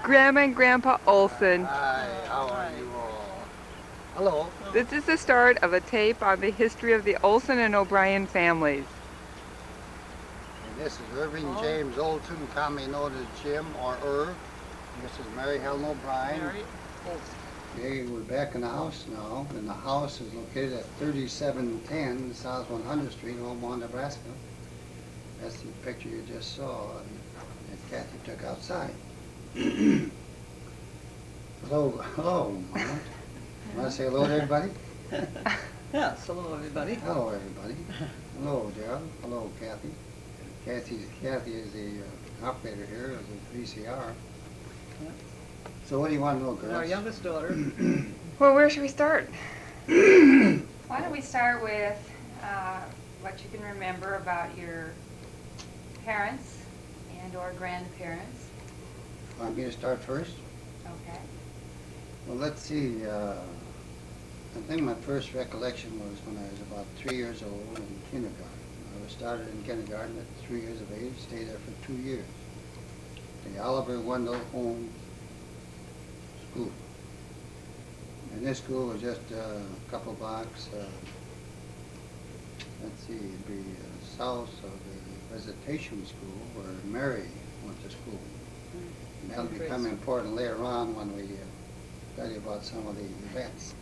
Grandma and Grandpa Olson. Hi, how are you all? Hello. This is the start of a tape on the history of the Olson and Obrien families. And this is Irving James Olson, commonly known as Jim or Irv. This is Mary Helen O'Brien. Okay, we're back in the house now, and the house is located at 3710 South 100th Street, Omaha, Nebraska. That's the picture you just saw that Kathy took outside. Hello, Mama. You want to say hello to everybody? Yes, hello everybody. Hello, everybody. Hello, Daryl. Hello, Kathy. Kathy is the operator here of the VCR. So what do you want to know, girls? Our youngest daughter. Well, where should we start? Why don't we start with what you can remember about your parents and or grandparents. Want me to start first? Okay. Well, let's see. I think my first recollection was when I was about 3 years old in kindergarten. I was started in kindergarten at 3 years of age, stayed there for 2 years. The Oliver Wendell Home School. And this school was just a couple blocks, let's see, it'd be south of the visitation school where Mary went to school. And that'll become important later on when we tell you about some of the events.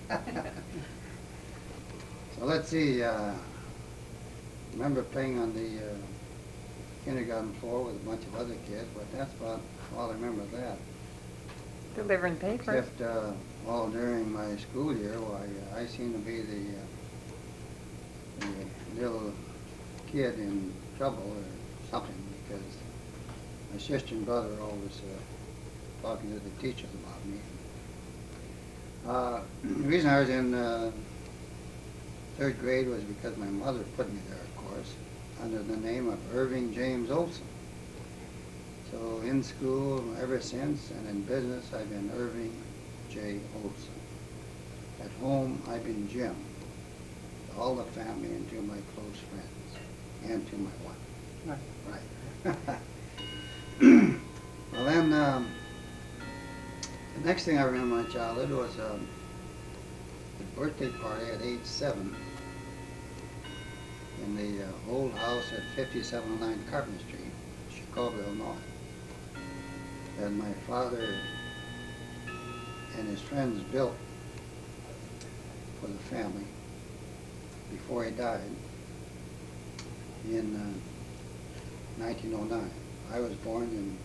So let's see, I remember playing on the kindergarten floor with a bunch of other kids, but that's about all I remember of that. Delivering papers. Except all during my school year, why I seem to be the little kid in trouble or something, because my sister and brother were always talking to the teachers about me. The reason I was in third grade was because my mother put me there, of course, under the name of Irving James Olson. So in school ever since, and in business I've been Irving J. Olson. At home I've been Jim, to all the family and to my close friends, and to my wife. Right. Well then, the next thing I remember in my childhood was a birthday party at age 7 in the old house at 5709 Carpenter Street, Chicago, Illinois. And my father and his friends built for the family before he died in 1909. I was born in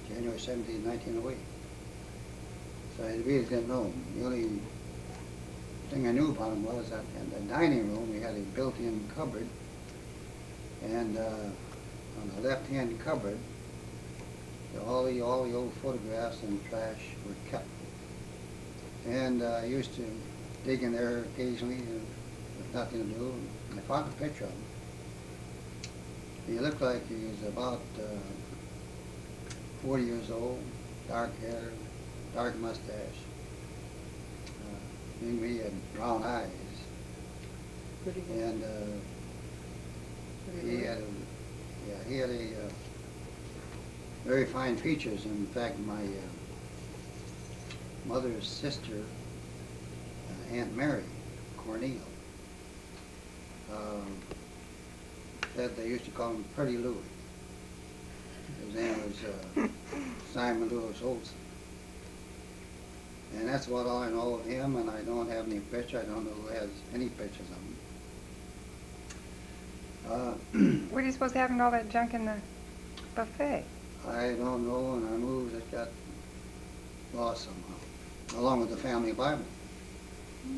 January 17, 1908. So I really didn't know him. The only thing I knew about him was that in the dining room we had a built-in cupboard, and on the left-hand cupboard all the old photographs and trash were kept. And I used to dig in there occasionally with nothing to do, and I found a picture of him. He looked like he was about 40 years old, dark hair, dark mustache. He had brown eyes. Pretty good. And he had a very fine features. In fact, my mother's sister, Aunt Mary Cornell, said they used to call him Pretty Louis. His name was Simon Lewis Olson. And that's about all I know of him, and I don't have any picture. I don't know who has any pictures of him. Where are you supposed to have all that junk in the buffet? I don't know. When I moved, it got lost somehow, along with the family Bible.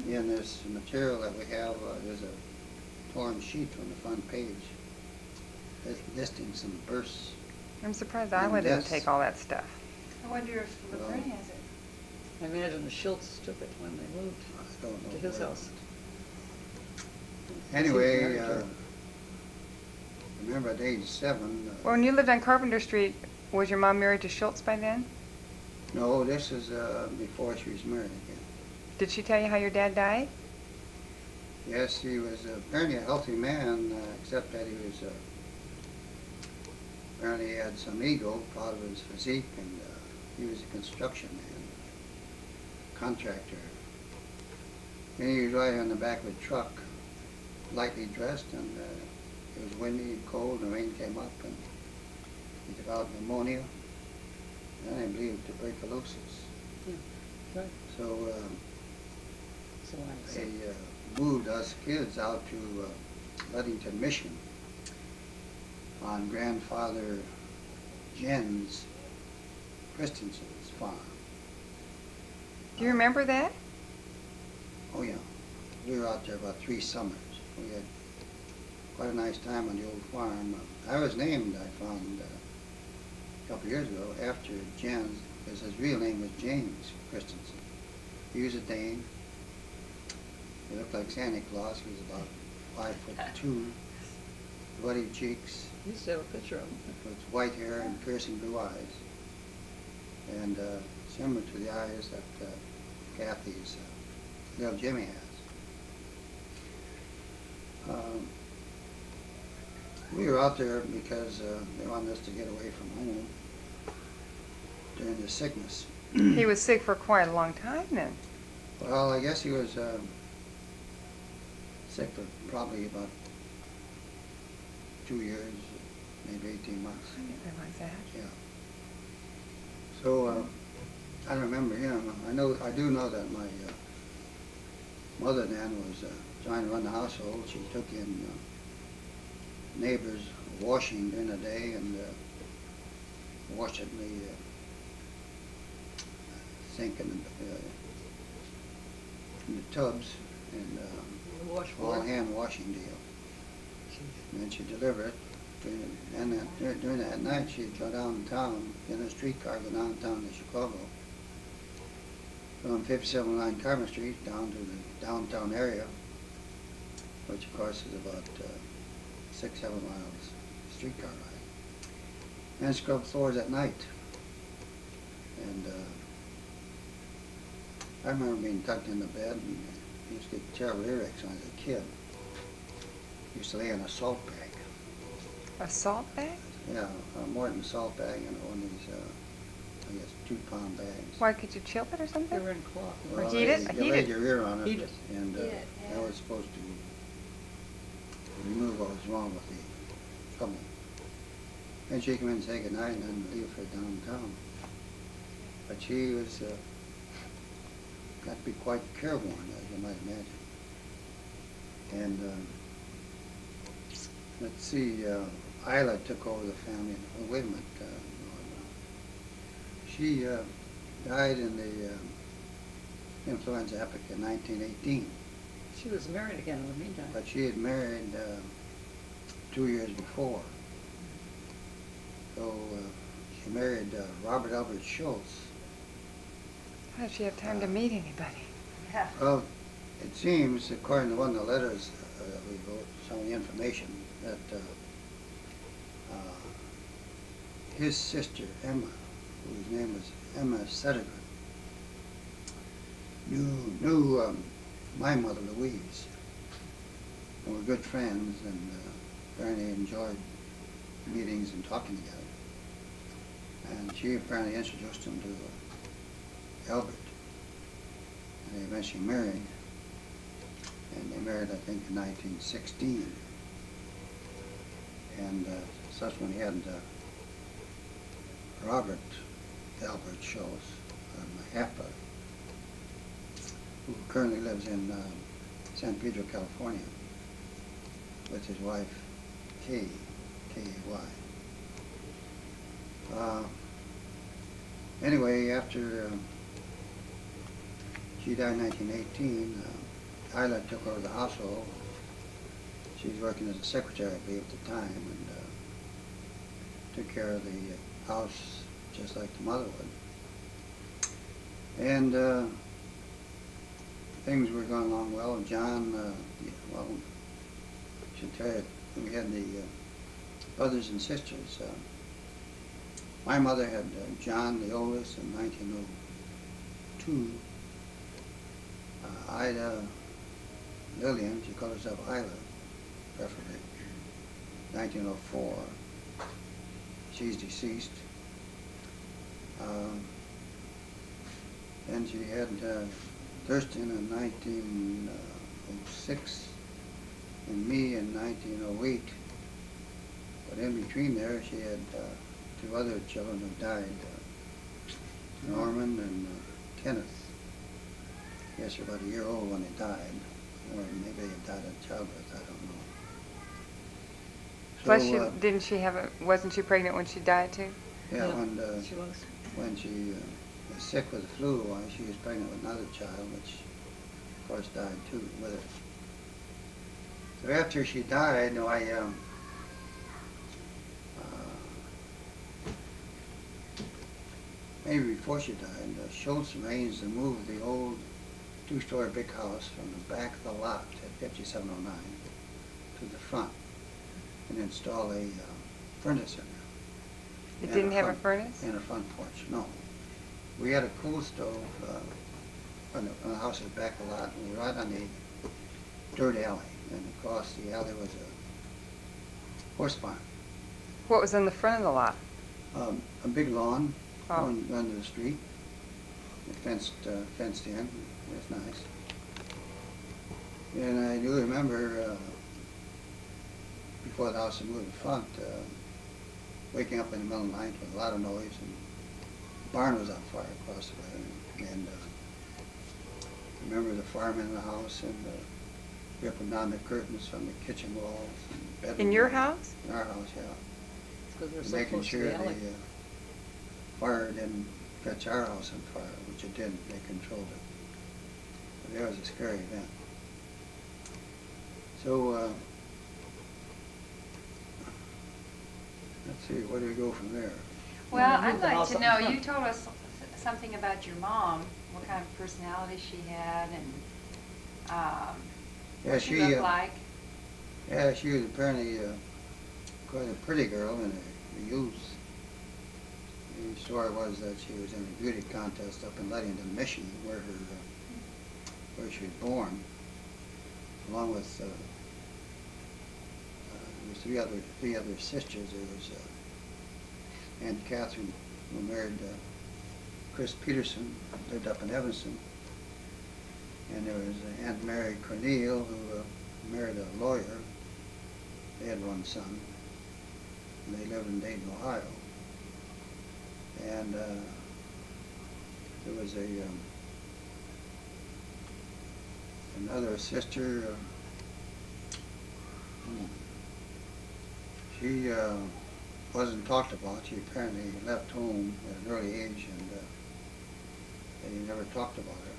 In this material that we have, there's a torn sheet from the front page listing some verse. I'm surprised Iowa didn't take all that stuff. I wonder if Laverne has it. I imagine the Schultz took it when they moved I don't know to his where. house. Anyway, remember at age 7. Well, when you lived on Carpenter Street, was your mom married to Schultz by then? No, this is before she was married again. Did she tell you how your dad died? Yes, he was apparently a healthy man, except that he was apparently he had some ego, proud of his physique, and He was a construction man, contractor. And he was riding on the back of a truck, lightly dressed, and it was windy and cold, and the rain came up, and he developed pneumonia, and I believe tuberculosis. Yeah, right. So So I they see. moved us kids out to Ludington, Michigan, on grandfather Jens Christensen's farm. Do you remember that? Oh yeah, we were out there about 3 summers. We had quite a nice time on the old farm. I was named, I found a couple of years ago, after Jens, because his real name was James Christensen. He was a Dane. He looked like Santa Claus. He was about 5'2", ruddy cheeks, You used to have a picture of him. with white hair and piercing blue eyes, and similar to the eyes that Kathy's little Jimmy has. We were out there because they wanted us to get away from home during the sickness. He was sick for quite a long time then. Well, I guess he was sick for probably about 2 years, maybe 18 months. I didn't realize that. Yeah. So I remember him. I do know that my mother then was trying to run the household. She took in neighbors washing during the day and washed it in the sink and in the tubs and The all washboard. hand washing deal. Jeez. And then she'd deliver it. During that night, she'd go downtown in a streetcar, go downtown to Chicago, from 5709 Carmen Street down to the downtown area, which of course is about 6-7 miles streetcar ride, and scrub floors at night. And I remember being tucked in the bed and used to get terrible earaches when I was a kid. Used to lay in a salt bag. A salt bag? Yeah, a Morton salt bag, one of these, I guess, 2-pound bags. Why, could you chill it or They something? were in cloth. Or Well, heat it? You Heat laid it. your ear on it, Heat it. and Heat it, that yeah. was supposed to remove what was wrong with the trouble. Then she'd come in and say goodnight and then leave for downtown. But she was, got to be quite careworn, as you might imagine. And let's see, Isla took over the family. Oh, wait a minute. She died in the influenza epic in 1918, She was married again in the meantime. but she had married 2 years before. So she married Robert Albert Schultz. How did she have time to meet anybody? Yeah. Well, it seems, according to one of the letters that we wrote, some of the information, that his sister, Emma, whose name was Emma Sediger, knew my mother, Louise, and were good friends, and apparently enjoyed meetings and talking together. And she apparently introduced him to Albert, and they eventually married. And they married, I think, in 1916. And subsequently he had Robert Albert Schultz, my half-brother, who currently lives in San Pedro, California, with his wife, Kay, K-A-Y. Anyway, after she died in 1918, Isla took over the household. She was working as a secretary, I believe, at the time, and took care of the house just like the mother would. And things were going along well. And John, well, I should tell you, we had the brothers and sisters. My mother had John, the oldest, in 1902. Ida Lillian, she called herself Isla, preferably, 1904. She's deceased. Then she had Thurston in 1906 and me in 1908. But in between there, she had two other children who died, Norman and Kenneth. Yes, they're about a year old when they died, or maybe they died of childbirth, I don't know. Plus, So, didn't she have a? Wasn't she pregnant when she died too? yeah, She was. when she was sick with the flu, why she was pregnant with another child, which of course died too with her. So after she died, maybe before she died, Schultz arranged to move the old two-story brick house from the back of the lot at 5709 to the front and install a furnace in there. It didn't have a furnace? And a front porch, no. We had a cool stove on the house's back of the lot, and we were right on the dirt alley, and across the alley was a horse barn. What was in the front of the lot? A big lawn Oh. going to the street, fenced in. It was nice. And I do remember before the house had moved in front, waking up in the middle of the night with a lot of noise, and the barn was on fire across the way. And I remember the firemen in the house and ripping down the curtains from the kitchen walls and bedroom In your walls. house? In our house, yeah. Because they're so Making close to sure the the alley. fire didn't catch our house on fire, which it didn't. They controlled it. But that was a scary event. So, let's see, where do we go from there? Well, Yeah, I'd move the like house to up know, front. you told us something about your mom, what kind of personality she had, and Yeah, what she looked like. Yeah, she was apparently quite a pretty girl in her youth. The story was that she was in a beauty contest up in Ludington, Michigan, where she was born, along with there was three other sisters. There was Aunt Catherine, who married Chris Peterson, lived up in Evanston, and there was Aunt Mary Cornell, who married a lawyer. They had one son, and they lived in Dayton, Ohio. And there was another sister. She wasn't talked about. She apparently left home at an early age, and they never talked about her.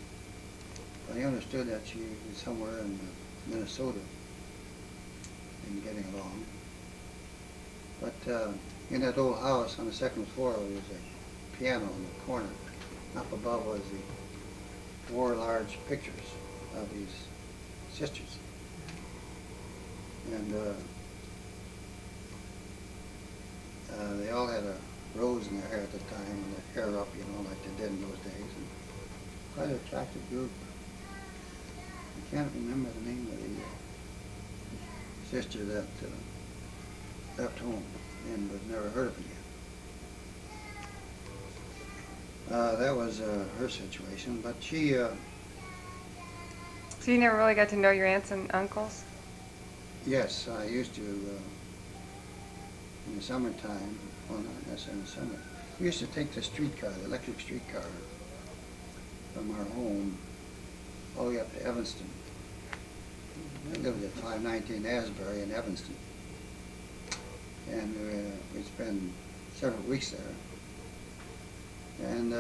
But I understood that she was somewhere in Minnesota and getting along. But in that old house on the second floor was a piano in the corner. Up above was the 4 large pictures of these sisters. And they all had a rose in their hair at the time, and their hair up, like they did in those days. And quite an attractive group. I can't remember the name of the sister that left home and was never heard of again. That was her situation, but she... So you never really got to know your aunts and uncles? Yes, I used to, in the summertime, well, not necessarily in the summer, we used to take the streetcar, the electric streetcar, from our home all the way up to Evanston. I lived at 519 Asbury in Evanston. And we spent several weeks there. And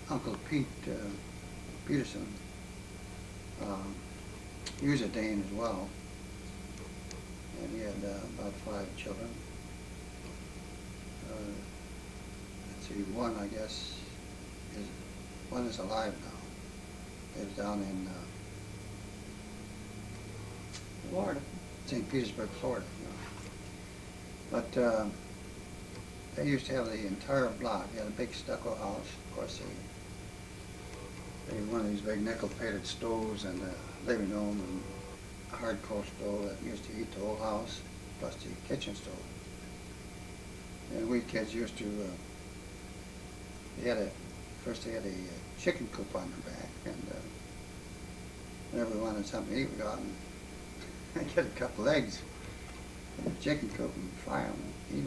Uncle Pete Peterson, he was a Dane as well. And he had about 5 children. Let's see, one, I guess, one is alive now. Lives down in Florida. St. Petersburg, Florida. But they used to have the entire block. They had a big stucco house. Of course, they had one of these big nickel-plated stoves in the living room, and a hard coal stove that used to heat the whole house, plus the kitchen stove. And we kids used to, they had a first they had a chicken coop on their back, and whenever we wanted something to eat, we go out and I'd get a couple eggs from the chicken coop and fry them and eat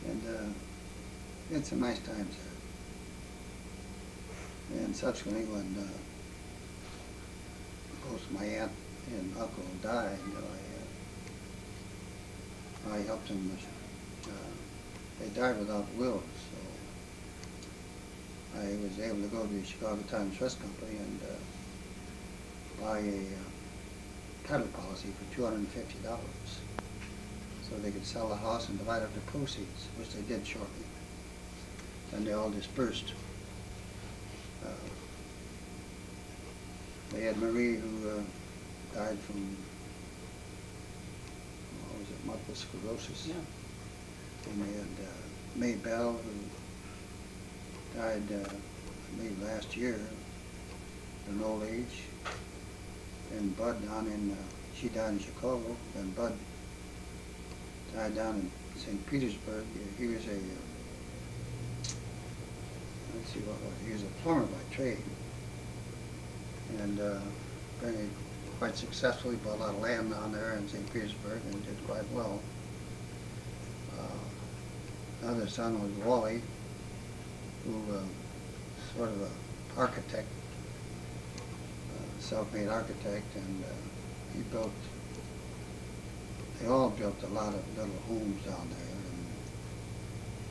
them. And we had some nice times there. And subsequently, when both my aunt and uncle died, I helped them. They died without wills, so I was able to go to the Chicago Times Trust Company and buy a title policy for $250, so they could sell the house and divide up the proceeds, which they did shortly. Then they all dispersed. They had Marie, who died from, what was it, multiple sclerosis. Yeah. And they had May Bell, who died, I believe, last year at an old age. And Bud down in, she died in Chicago, and Bud died down in St. Petersburg. He was a, let's see what was, he was a plumber by trade. And apparently quite successfully bought a lot of land down there in St. Petersburg and did quite well. Another son was Wally, who sort of an architect, self-made architect, and he built, they all built a lot of little homes down there.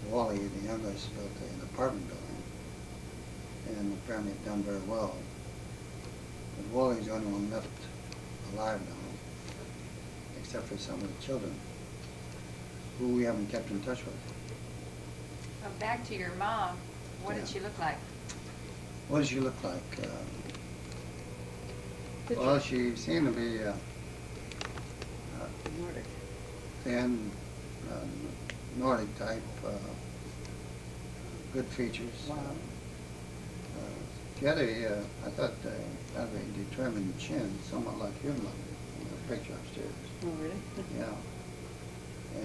And Wally, the youngest, built an apartment building, and apparently done very well. But Wally's the only one left alive now, except for some of the children, who we haven't kept in touch with. Well, back to your mom, what did she look like? What does she look like? Well, she seemed to be Nordic. thin, Nordic type, good features. Wow. She had a, I thought, kind of a determined chin, somewhat like your mother, in the picture upstairs. Oh, really? Yeah.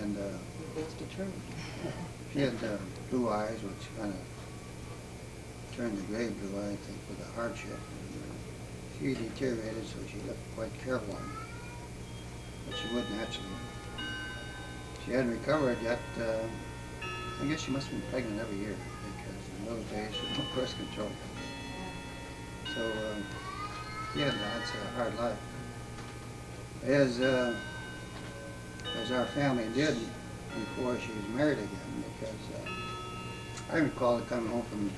And Both determined. she had blue eyes, which kind of turned to gray blue, I think, with the hardship. And, she deteriorated, so she looked quite careworn, but she would naturally. She hadn't recovered yet. I guess she must have been pregnant every year, because in those days there was no birth control. So yeah, that's a hard life. As our family did before she was married again, because I recall her coming home from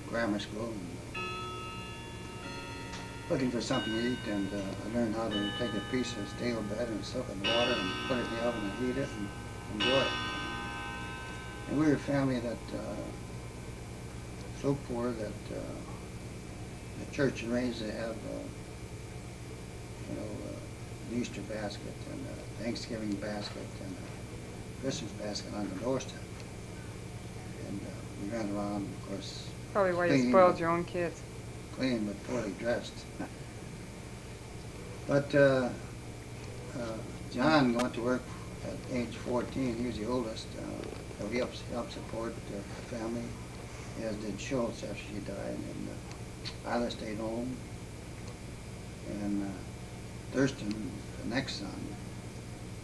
grammar school and looking for something to eat, and I learned how to take a piece of stale bread and soak it in water and put it in the oven and heat it and enjoy it. And we were a family that so poor that the church and raised to have, an Easter basket and a Thanksgiving basket and a Christmas basket on the doorstep. And we ran around, of course. Probably why you clean, spoiled your own kids. Clean but poorly dressed. But John went to work at age 14. He was the oldest. So he helped support the family, as did Schultz after she died. And Isla stayed home. And Thurston, the next son,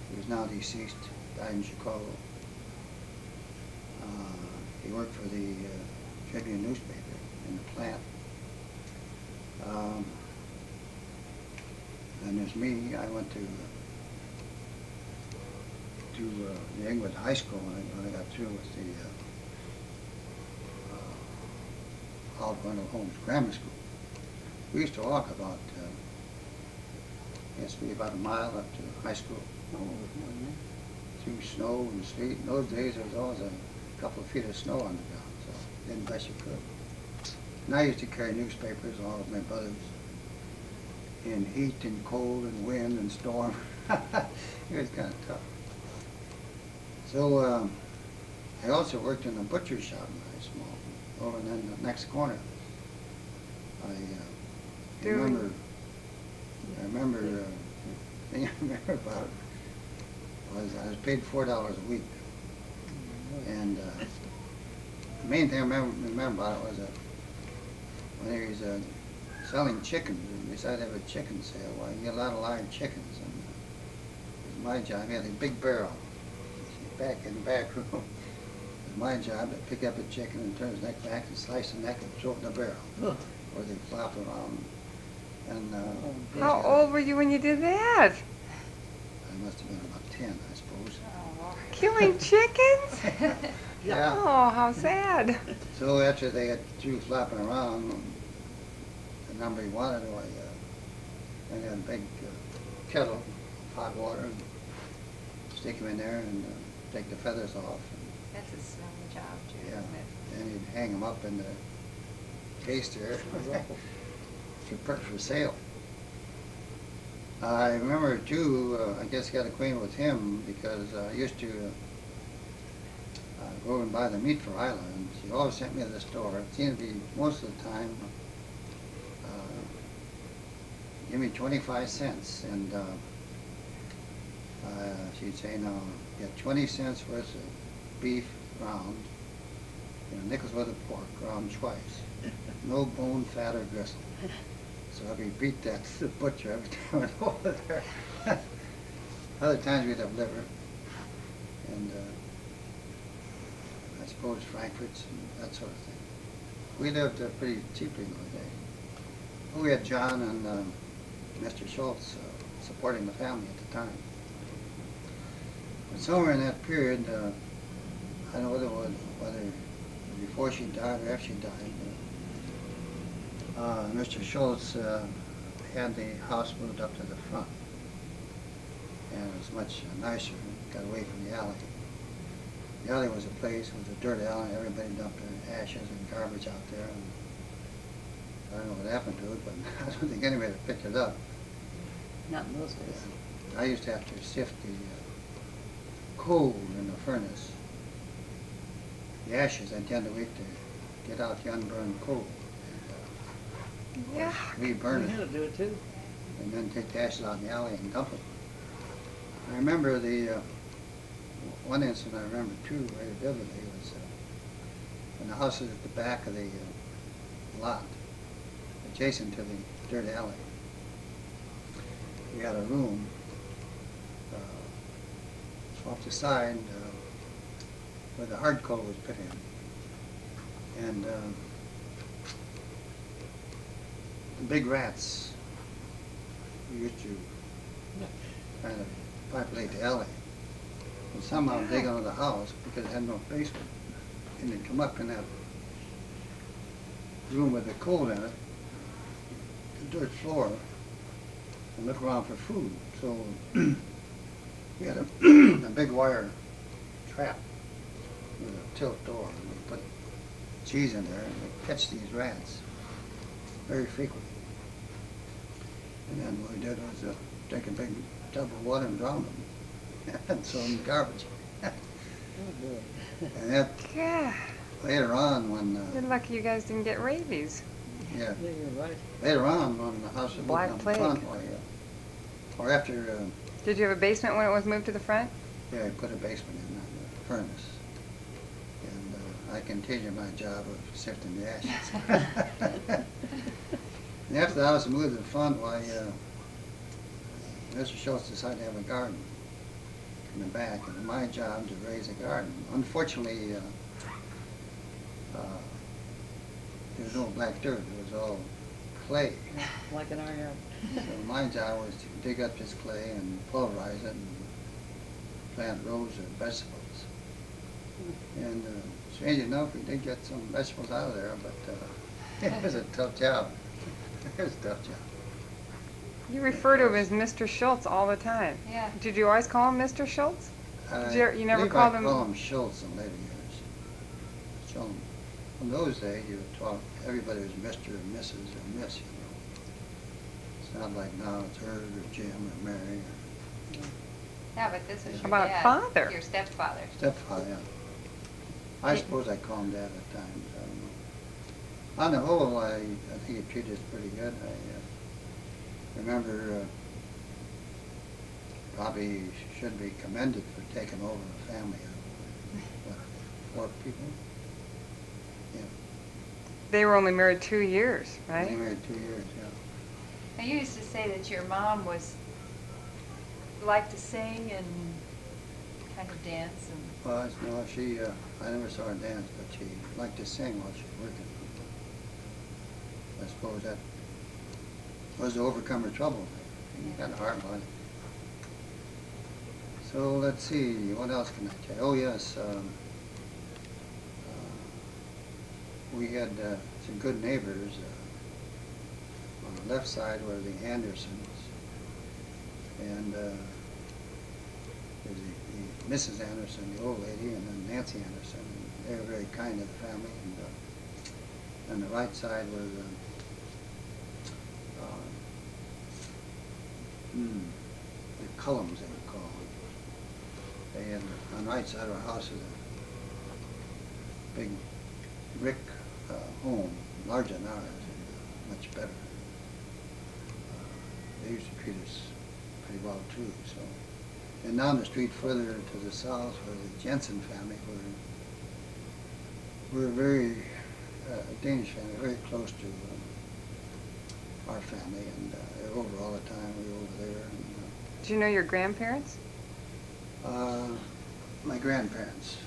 who is now deceased, died in Chicago. He worked for the Tribune newspaper in the plant. And there's me. I went to New England High School when I got through with the Olive Wendell Holmes Grammar School. We used to walk about, it used to be about a mile up to high school, through snow and sleet. In those days, there was always a couple of feet of snow on the ground, so did the best you could. And I used to carry newspapers, along with my brothers, in heat and cold and wind and storm. It was kind of tough. So I also worked in a butcher's shop when I was small, over in the next corner. I remember the thing I remember about it was I was paid $4 a week, and The main thing I remember about it was when he was selling chickens. We decided to have a chicken sale. Well, you get a lot of live chickens, and it was my job. He had a big barrel back in the back room. It was my job to pick up a chicken and turn his neck back and slice the neck and throw it in the barrel, Ugh. or they flop around. And How old were you when you did that? I must have been about 10, I suppose. Oh. Killing chickens? Yeah. Oh, how sad. So after they got through flopping around, the number he wanted, I got a big kettle of hot water and stick him in there and take the feathers off. That's a smelly job too, Yeah. isn't it? And he'd hang them up in the case there for sale. I remember too, I guess got acquainted with him because I used to go and buy the meat for Isla, and she always sent me to the store. It seemed to be most of the time, give me 25 cents, and she'd say, now, get 20 cents worth of beef ground, and nickels worth of pork ground twice. No bone, fat, or gristle. So I repeat that to the butcher every time I went over there. Other times we'd have liver, and I suppose frankfurts and that sort of thing. We lived pretty cheaply in those days. We had John and Mr. Schultz supporting the family at the time. But somewhere in that period, I don't know whether before she died or after she died, Mr. Schultz had the house moved up to the front, and it was much nicer, got away from the alley. The alley was a place, it was a dirt alley, everybody dumped their ashes and garbage out there, and I don't know what happened to it, but I don't think anybody picked it up. Not in those days. I used to have to sift the coal in the furnace. The ashes, I'd tend to wait to get out the unburned coal. Yeah. We burn We it, had to do it too. and then take the ashes out in the alley and dump it. I remember one incident I remember too very vividly was when the house was at the back of the lot, adjacent to the dirt alley. We had a room off the side where the hard coal was put in. And the big rats, we used to kind of populate the alley. And somehow dig under the house because it had no basement. And they'd come up in that room with the coal in it, the dirt floor, and look around for food. So we had a big wire trap with a tilt door, and we put cheese in there and we catch these rats very frequently. And then what we did was take a big tub of water and drown them and throw them in the garbage. And that Yeah. later on when You're lucky you guys didn't get rabies. yeah, Yeah, you're right. later on when the house was Black moved plague. on the front, or after Did you have a basement when it was moved to the front? yeah, I put a basement in the furnace. And I continued my job of sifting the ashes. And after the house was moved to the front, why, Mr. Schultz decided to have a garden in the back, and it was my job to raise a garden. Unfortunately, there was no black dirt, it was all clay. Yeah, like in our yard. So my job was to dig up this clay and pulverize it and plant rows of vegetables. And strange enough, we did get some vegetables out of there, but it was a tough job. It was a tough job. You refer to him as Mr. Schultz all the time. Yeah. Did you always call him Mr. Schultz? You never believe called I him- call him Schultz in later years. So in those days, you would talk, everybody was Mr. and Mrs. or Miss, you know. It's not like now it's Herb or Jim or Mary or Yeah, but this is your About dad, father. your stepfather. stepfather. Yeah. I suppose I call him Dad at times. I don't know. On the whole, I think he treated us pretty good. I remember probably should be commended for taking over a family of what, 4 people. They were only married 2 years, They right? married 2 years, yeah. Now, you used to say that your mom liked to sing and kind of dance and. Well, no, she, I never saw her dance, but she liked to sing while she was working. I suppose that was to overcome her trouble. She got a heart about it. So let's see, what else can I tell you? Oh yes, we had some good neighbors. On the left side were the Andersons, and there's the Mrs. Anderson, the old lady, and then Nancy Anderson. And they were very kind to the family. And on the right side was the Cullums, they were called. They had, on the right side of our house was a big brick home, larger than ours, and much better. They used to treat us pretty well too. So, and down the street further to the south was the Jensen family, who were very Danish family, very close to our family, and they were over all the time. We were over there. And, Do you know your grandparents? my grandparents.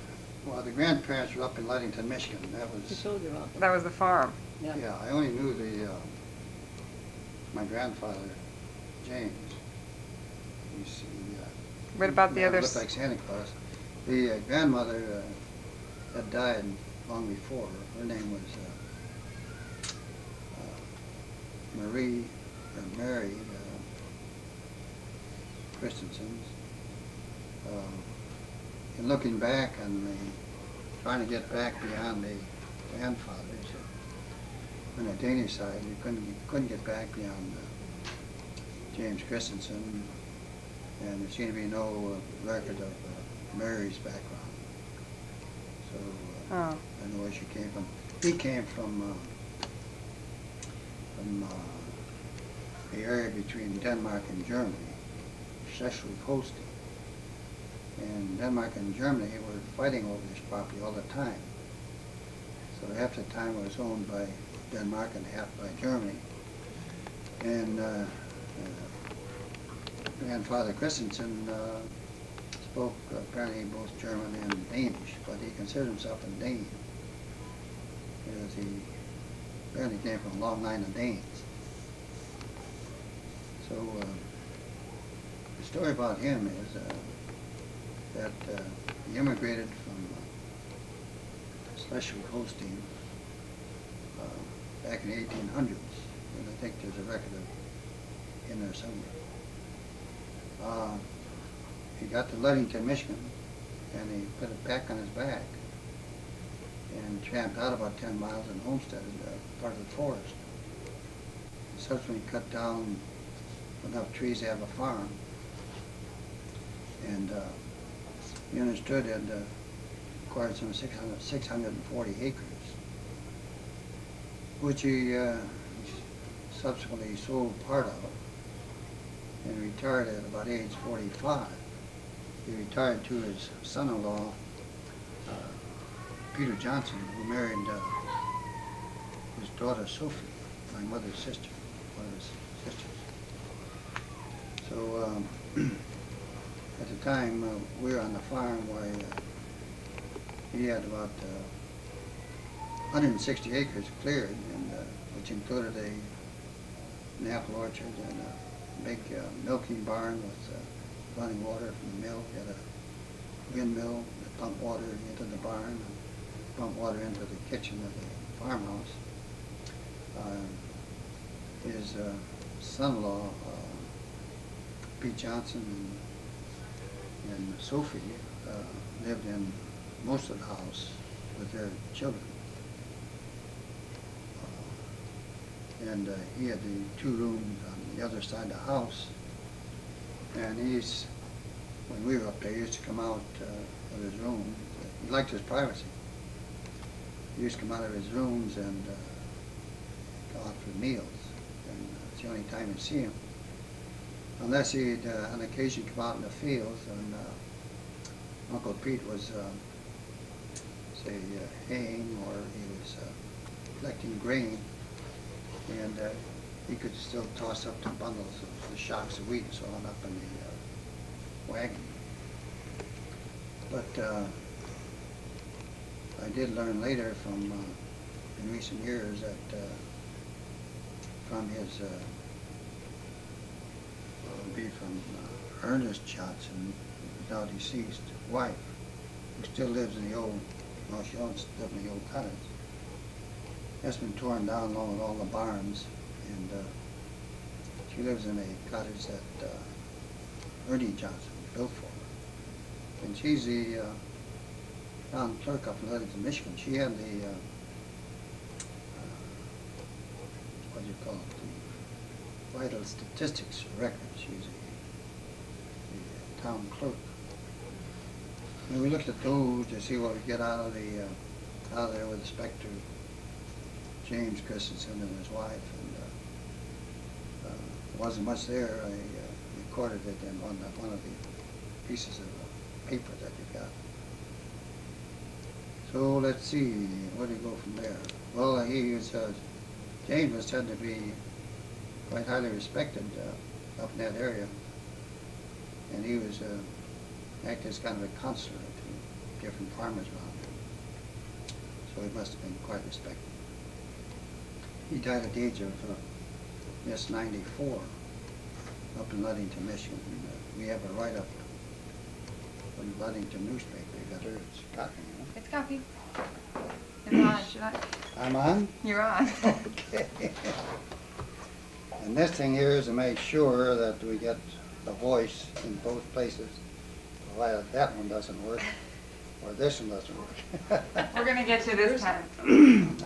Well, the grandparents were up in Ludington, Michigan. That You was, told you about that. That was the farm. Yeah. yeah, I only knew my grandfather, James. He's, What about the man, others? looked like Santa Claus. The grandmother had died long before. Her name was Mary Christensen. And looking back and trying to get back beyond the grandfathers, on the Danish side, you couldn't get back beyond James Christensen, and there seemed to be no record of Mary's background. So I know where she came from. He came from the area between Denmark and Germany, Schleswig-Holstein. And Denmark and Germany were fighting over this property all the time. So half the time it was owned by Denmark and half by Germany. And grandfather Christensen spoke apparently both German and Danish, but he considered himself a Dane, because he apparently came from a long line of Danes. So the story about him is that he immigrated from Schleswig-Holstein back in the 1800s, and I think there's a record of in there somewhere. He got to Ludington, Michigan, and he put a pack on his back and tramped out about 10 miles and homesteaded part of the forest. He subsequently cut down enough trees to have a farm, and he understood it acquired some 640 acres, which he subsequently sold part of and retired at about age 45. He retired to his son-in-law, Peter Johnson, who married his daughter Sophie, my mother's sister, one of his sisters. So at the time we were on the farm where he had about 160 acres cleared, and which included an apple orchard and a big milking barn with running water from the mill. He had a windmill that pumped water into the barn and pumped water into the kitchen of the farmhouse. His son-in-law, Pete Johnson, and Sophie lived in most of the house with their children. And he had the 2 rooms on the other side of the house. And when we were up there, he used to come out of his room. He liked his privacy. He used to come out of his rooms and go out for meals. And it's the only time you'd see him. Unless he'd on occasion come out in the fields, and Uncle Pete was, say, haying, or he was collecting grain, and he could still toss up the bundles of the shocks of wheat and so on up in the wagon. But I did learn later from, in recent years, that from his, would be from Ernest Johnson, now deceased wife, who still lives in the old, well, she owns lives in the old cottage. That's been torn down along with all the barns, and she lives in a cottage that Ernie Johnson built for her. And she's the town clerk up in Ludington, Michigan. She had the, what do you call it, the vital statistics record. She's the town clerk. And we looked at those to see what we get out of there with respect to James Christensen and his wife, and there wasn't much there. I recorded it in one of the pieces of paper that you got. So let's see, where do you go from there? Well, he was, James was said to be quite highly respected up in that area, and he was acted as kind of a counselor to different farmers around him. So he must have been quite respected. He died at the age of just 94 up in Ludington, Michigan. We have a write-up from the Ludington newspaper. You got her, it's copy, you know? It's copy. You're on. I'm on? You're on. Okay. And this thing here is to make sure that we get the voice in both places. Well, that one doesn't work, or this one doesn't work. We're going to get you this time.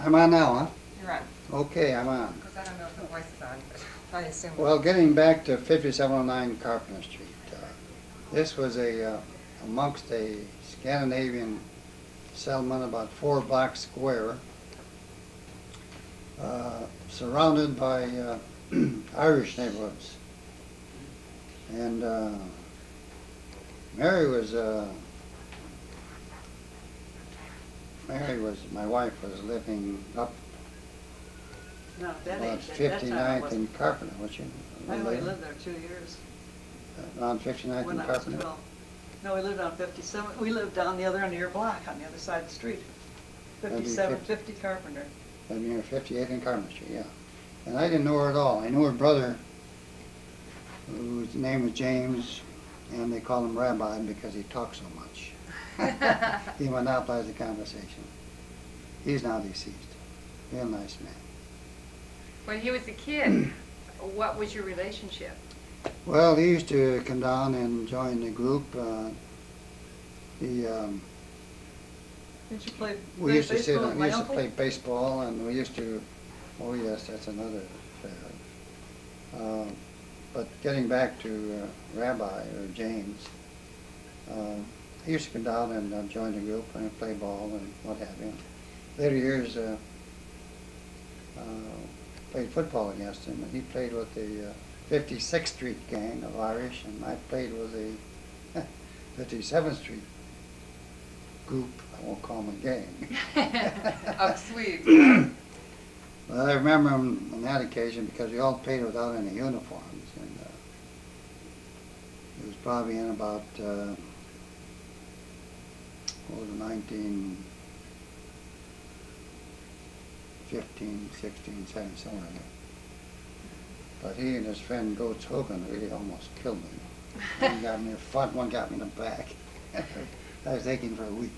I'm on now, huh? You're on. Okay, I'm on. Because I don't know if the voice is on, but I assume. Well, getting back to 5709 Carpenter Street, this was amongst a Scandinavian settlement about 4 blocks square, surrounded by Irish neighborhoods. And my wife was living up No, that about age, at that time, I 59th wasn't. and Carpenter, was you? I only lived there 2 years. On 59th When and I was Carpenter? 12. No, we lived on 57. We lived down the other end of your block, on the other side of the street. That'd be 5750 Carpenter. That'd be near 58th and Carpenter Street, yeah. And I didn't know her at all. I knew her brother, whose name was James, and they called him Rabbi because he talked so much. He monopolized the conversation. He's now deceased. Real nice man. When he was a kid, what was your relationship? Well, he used to come down and join the group. Did you play We used to baseball with we my used to uncle? play baseball, and we used to, oh yes, that's another affair. But getting back to Rabbi, or James, he used to come down and join the group and play ball and what have you. Later years, played football against him, and he played with the 56th Street gang of Irish, and I played with the 57th Street group. I won't call them a gang. Of Swedes. Well, I remember him on that occasion because we all played without any uniforms, and it was probably in about, what was it, 1915, 16, 17, somewhere in there. But he and his friend Goetz Hogan really almost killed me. One got me in the front, one got me in the back. I was aching for a week.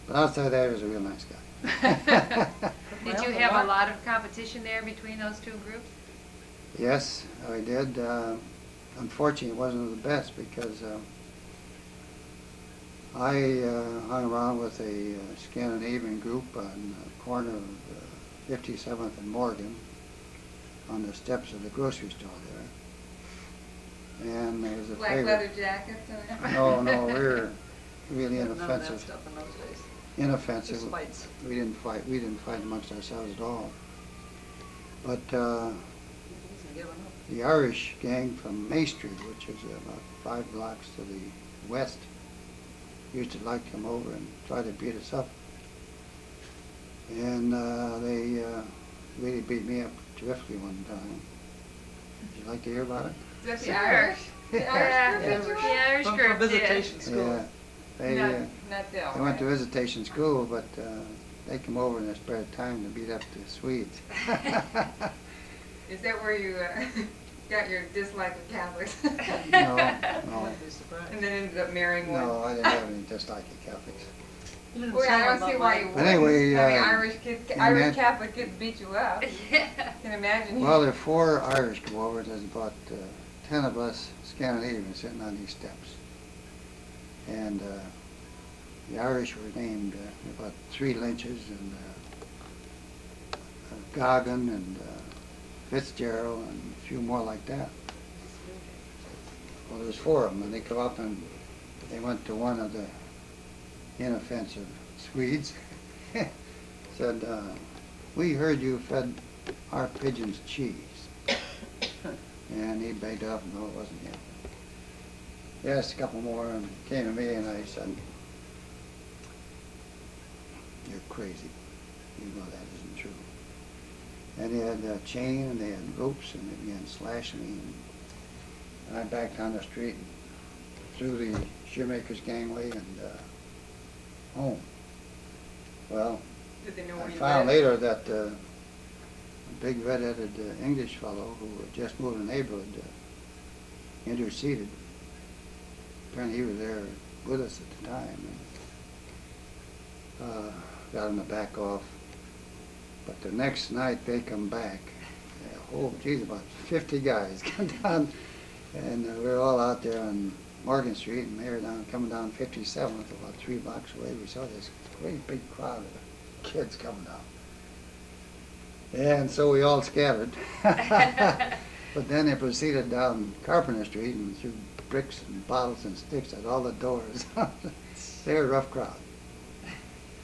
But outside that, he was a real nice guy. Did you have a lot of competition there between those two groups? Yes, I did. Unfortunately, it wasn't the best because I hung around with a Scandinavian group on the corner of 57th and Morgan on the steps of the grocery store there. And there was a Black favorite. leather jackets and No, we were really None of that inoffensive. stuff in those days. Inoffensive. Just fights. We didn't fight. We didn't fight amongst ourselves at all. But He wasn't giving up. the Irish gang from May Street, which is about 5 blocks to the west, used to like to come over and try to beat us up. And they really beat me up terrifically one time. Would you like to hear about it? Is that the Sure. Irish? The Irish Yeah. group? The Irish From group did. visitation school. Yeah. They, Not, uh, not the they went to visitation school, but they come over in their spare time to beat up the Swedes. Is that where you got your dislike of Catholics? No, I no, wouldn't be surprised. And then ended up marrying one? no, I didn't have any dislike of Catholics. You didn't Well, say I don't about see why you mine. But wouldn't. anyway, I mean, in Irish that- Catholic kids beat you up. Yeah. Can imagine. Well, there are 4 Irish come over. There's about 10 of us Scandinavians sitting on these steps. And the Irish were named about 3 Lynches and Goggin and Fitzgerald and a few more like that. Well, there's 4 of them, and they come up and they went to one of the inoffensive Swedes. Said, we heard you fed our pigeons cheese. And he begged up, no, it wasn't him. He asked a couple more and came to me and I said, you're crazy. You know that isn't true. And he had a chain and they had ropes and they began slashing me. And I backed down the street and through the shoemaker's gangway and home. Well, Did they know I where you found lived? later that a big red-headed English fellow who had just moved in the neighborhood interceded. Apparently he was there with us at the time. And, got him to back off. But the next night they come back. Oh, geez, about 50 guys come down. And we were all out there on Morgan Street, and they were coming down 57th, about 3 blocks away. We saw this great big crowd of kids coming down. And so we all scattered. But then they proceeded down Carpenter Street and threw bricks and bottles and sticks at all the doors. They were a rough crowd.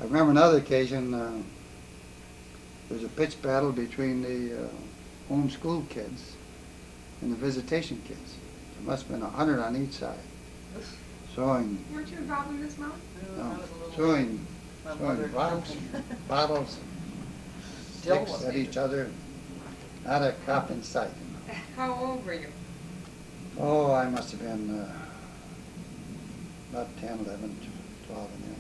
I remember another occasion, there was a pitched battle between the homeschool kids and the visitation kids. There must have been 100 on each side. Throwing, Weren't you involved in this, Mom? No, I no, was a little- throwing my mother- rocks, bottles, Still sticks was at dangerous. each other. Not a cop in sight. How old were you? Oh, I must have been about 10, 11, 12 in there.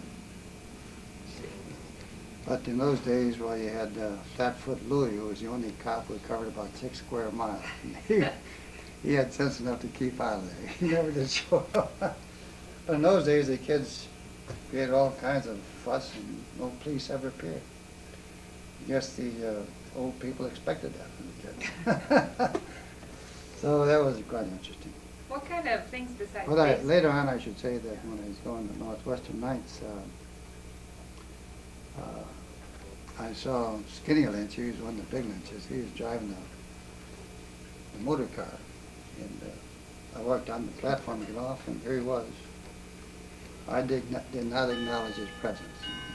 But in those days, well, you had Flatfoot Louie, who was the only cop who covered about 6 square miles. He had sense enough to keep out of there. He never did show up. But in those days, the kids created all kinds of fuss, and no police ever appeared. I guess the old people expected that from the kids. So that was quite interesting. What kind of things besides But baseball? later on, I should say that when I was going to Northwestern Nights, I saw Skinny Lynch. He was one of the big Lynches. He was driving the motor car. And I walked on the platform to get off, and here he was. I did not acknowledge his presence.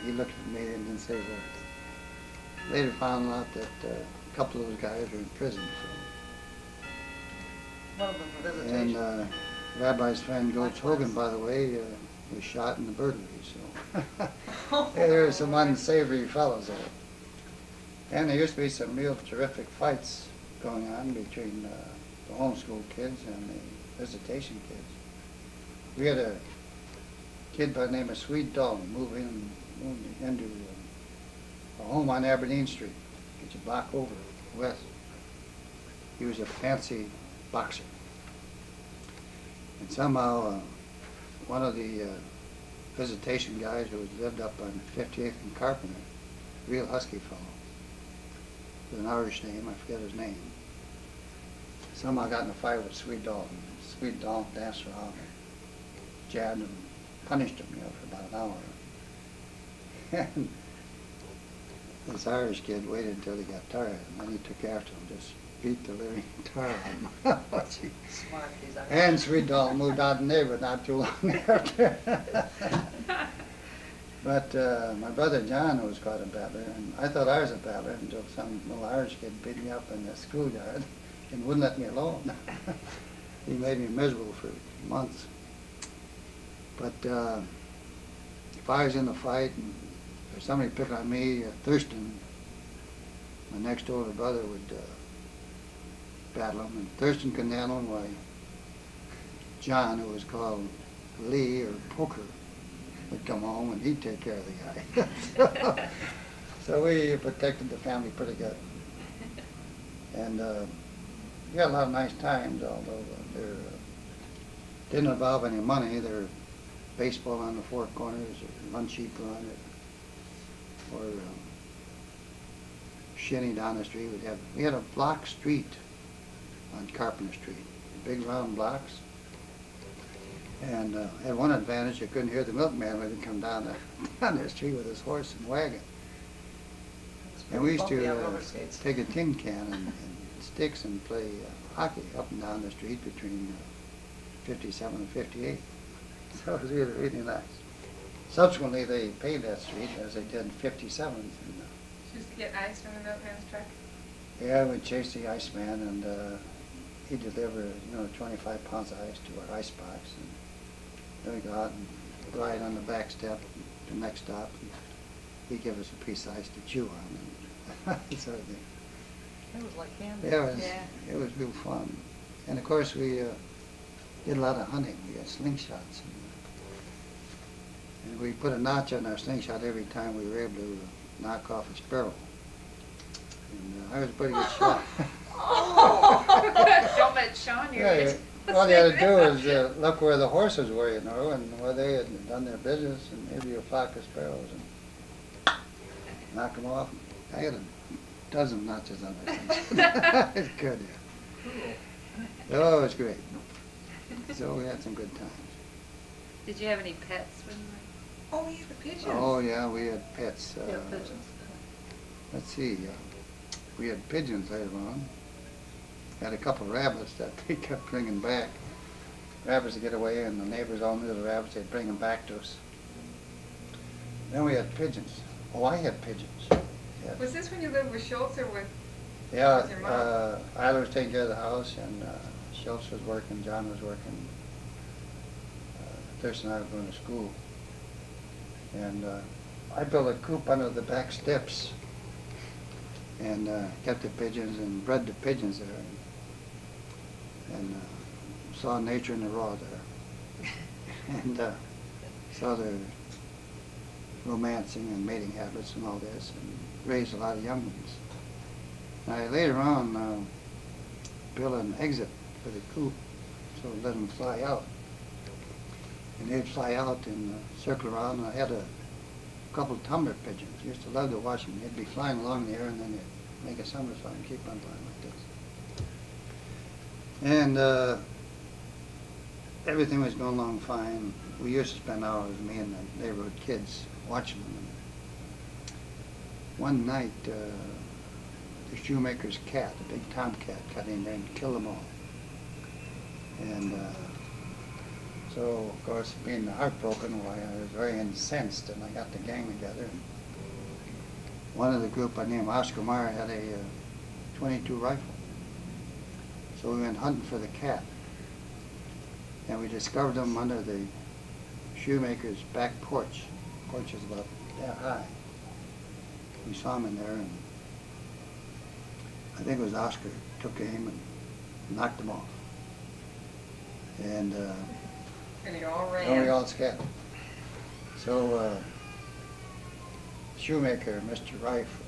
He looked at me and didn't say a word. Later found out that a couple of those guys were in prison. One of them for So. visitation. And Rabbi's friend George Hogan, by the way, was shot in the burglary. So yeah, there were some unsavory fellows there. And there used to be some real terrific fights going on between the homeschool kids and the visitation kids. We had a kid by the name of Sweet Dalton moved into a home on Aberdeen Street, it's a block over west. He was a fancy boxer. And somehow one of the visitation guys who lived up on 58th and Carpenter, real husky fellow, with an Irish name, I forget his name, somehow got in a fight with Sweet Dalton. Sweet Dalton danced around and jabbed him, punished him, for about an hour. And this Irish kid waited until he got tired, and then he took after him, just beat the living tar out of him. Smart, these Irish. And Sweet Dalton moved out in the neighborhood not too long after. But my brother John was quite a battler, and I thought I was a battler until some little Irish kid beat me up in the schoolyard and wouldn't let me alone. He made me miserable for months. But if I was in a fight and or somebody pick on me, Thurston, my next older brother would battle him, and Thurston couldn't handle him. Why, John, who was called Lee or Poker, would come home and he'd take care of the guy. So we protected the family pretty good. And we had a lot of nice times, although there didn't involve any money. There were baseball on the four corners, or run sheep run, or shinny down the street. We had a block street on Carpenter Street, big round blocks. And had one advantage: you couldn't hear the milkman when he come down the street with his horse and wagon. And we used to take a tin can and sticks and play hockey up and down the street between 57 and 58. So it was really, really nice. Subsequently, they paved that street as they did 57. And, Just to get ice from the milkman's truck? yeah, we'd chase the iceman, and he'd deliver, 25 pounds of ice to our ice box. And then we'd go out and ride on the back step to the next stop. And he'd give us a piece of ice to chew on. And sort of thing. It was like candy. Yeah, it was real fun. And of course, we did a lot of hunting. We had slingshots. And we put a notch on our slingshot every time we were able to knock off a sparrow. And I was a pretty good shot. Oh, don't let Sean hear Yeah, it. all you had to do is look where the horses were, and where they had done their business, and maybe a flock of sparrows, and knock them off. I had a dozen notches on my slingshot. It's good, yeah. Oh, it was great. So we had some good times. Did you have any pets when you were? Oh, yeah, the pigeons. Oh, yeah, we had pets. Yeah, pigeons. Let's see, we had pigeons later on. Had a couple of rabbits that we kept bringing back. Rabbits would get away, and the neighbors all knew the rabbits. They'd bring them back to us. Then we had pigeons. Oh, I had pigeons. Yeah. Was this when you lived with Schultz or with? Yeah, with your mom? I was taking care of the house, and Schultz was working, John was working. Thurston and I were going to school. And I built a coop under the back steps, and kept the pigeons and bred the pigeons there, and saw nature in the raw there, and saw their romancing and mating habits and all this, and raised a lot of young ones. I later on built an exit for the coop, so let them fly out. And they'd fly out and circle around, and I had a couple of tumbler pigeons. Used to love to watch them. They'd be flying along the air, and then they'd make a somersault and keep on flying like this. And everything was going along fine. We used to spend hours, me and the neighborhood kids, watching them. And one night, the shoemaker's cat, a big tomcat, got in there and killed them all. And so, of course, being heartbroken, why, I was very incensed, and I got the gang together. And one of the group, I named Oscar Meyer, had a .22 rifle. So we went hunting for the cat. And we discovered them under the shoemaker's back porch. The porch is about that high. We saw him in there, and I think it was Oscar took aim and knocked him off. And And you all ran. and we all scattered. So shoemaker, Mr. Rife, was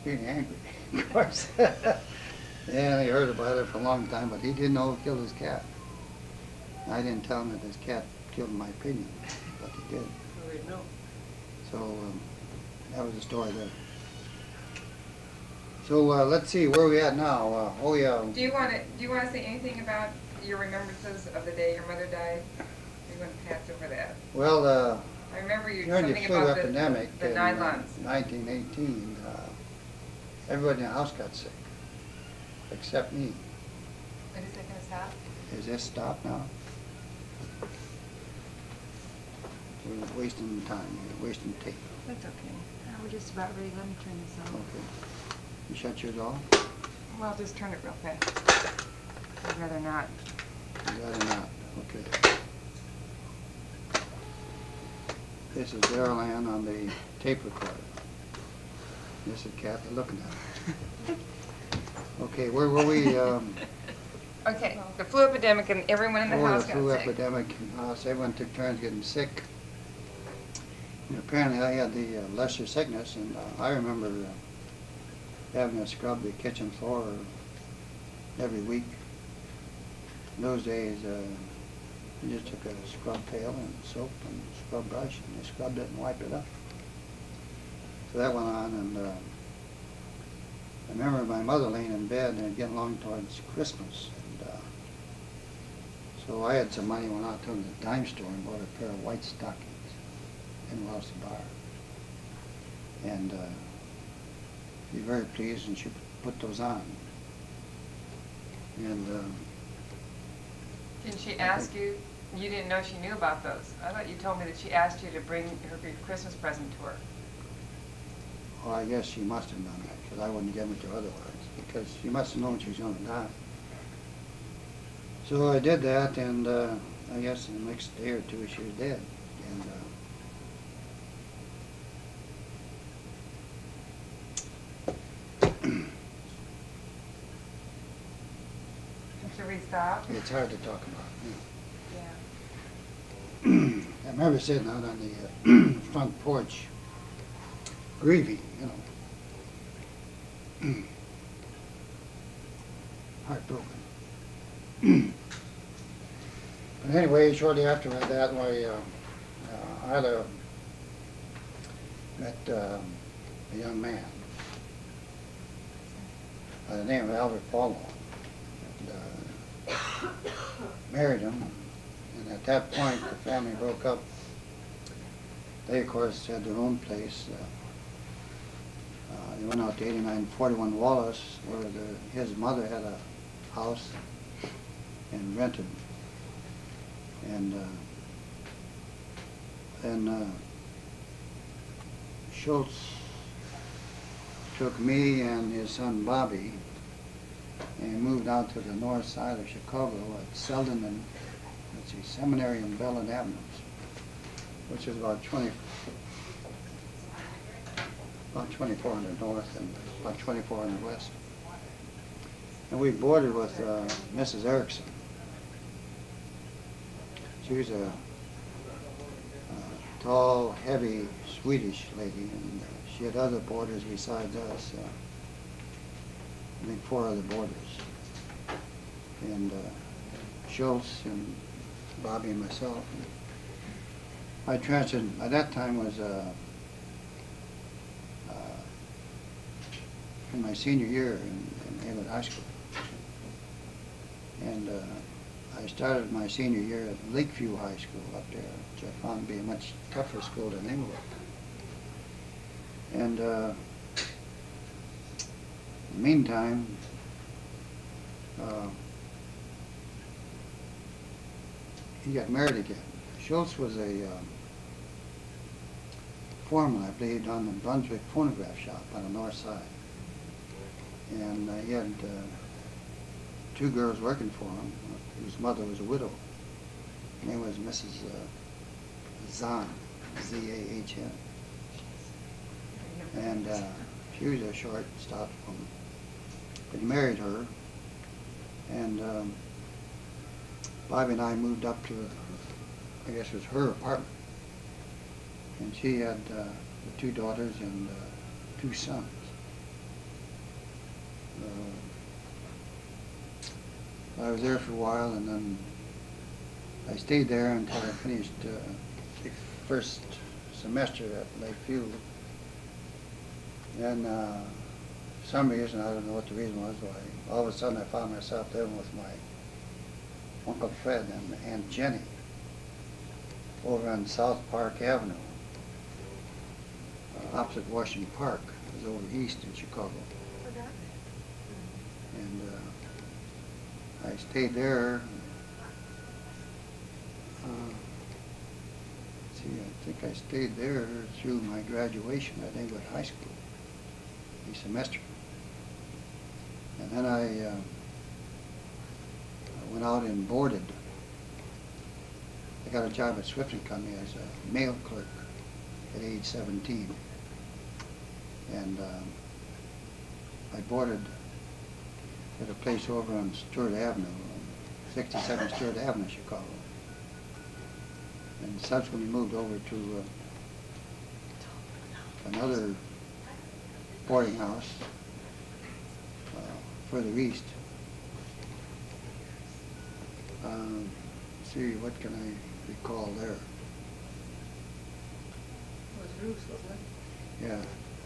being angry, of course. And he heard about it for a long time, but he didn't know who killed his cat. I didn't tell him that his cat killed my pigeon, but he did. No. So that was the story there. So let's see, where are we at now? Oh yeah. Do you want to say anything about your remembrances of the day your mother died? We're going to pass over that. Well, I remember you during the something flu about epidemic the in nylons. 1918, everybody in the house got sick, except me. When is that going to stop? Is this stopped now? We're wasting time here, wasting tape. That's okay. We're just about ready. Let me turn this off. Okay. You shut yours off? Well, I'll just turn it real fast. I'd rather not. You'd rather not, okay. This is Darrell Ann on the tape recorder. This is Kathy looking at it. Okay, where were we? Okay, the flu epidemic and everyone in the Oh, house the got flu sick. epidemic in the house. Everyone took turns getting sick. And apparently I had the lesser sickness, and I remember having to scrub the kitchen floor every week. In those days, you just took a scrub pail and soap and scrub brush, and you scrubbed it and wiped it up. So that went on, and I remember my mother laying in bed and getting along towards Christmas. And so I had some money, went out to the dime store and bought a pair of white stockings in Wellesley Bar. And she was very pleased, and she put those on. And Didn't she ask you, you didn't know she knew about those? I thought you told me that she asked you to bring her your Christmas present to her. well, I guess she must have done that, because I wouldn't give it to her otherwise, because she must have known she was going to die. So I did that, and I guess the next day or two she was dead. And Should we stop? it's hard to talk about. Yeah. I remember sitting out on the front porch, grieving, heartbroken. But anyway, shortly after that, I met a young man by the name of Albert Paulo. Married him, and at that point the family broke up. They, of course, had their own place. They went out to 8941 Wallace, where his mother had a house and rented. And then Schultz took me and his son Bobby and moved out to the north side of Chicago at Selden and Seminary and Bell and Avenues, which is about 2400 north and about 2400 west. And we boarded with Mrs. Erickson. She was a tall, heavy Swedish lady, and she had other boarders besides us. I think 4 other boarders. And Schultz and Bobby and myself. I transferred, at that time was in my senior year in Hayward High School. And I started my senior year at Lakeview High School up there, which I found to be a much tougher school than Englewood. And in the meantime, he got married again. Schultz was a foreman, I believe, on the Brunswick phonograph shop on the north side. And he had 2 girls working for him, whose mother was a widow. Her name was Mrs. Zahn, Z-A-H-N. And she was a short, stout woman. But he married her, and Bobby and I moved up to, I guess it was her apartment. And she had the 2 daughters and 2 sons. I was there for a while, and then I stayed there until I finished the first semester at Lakeview. Then, for some reason, I don't know what the reason was, why all of a sudden I found myself living with my Uncle Fred and Aunt Jenny over on South Park Avenue, opposite Washington Park. It was over east in Chicago. And I stayed there. I think I stayed there through my graduation at Englewood High School, a semester. And then I went out and boarded. I got a job at Swift & Company as a mail clerk. at age 17. And I boarded at a place over on Stewart Avenue, 67 Stewart Avenue, Chicago. And subsequently moved over to another boarding house further east. See, what can I recall there? It was Ruth, wasn't it? Yeah,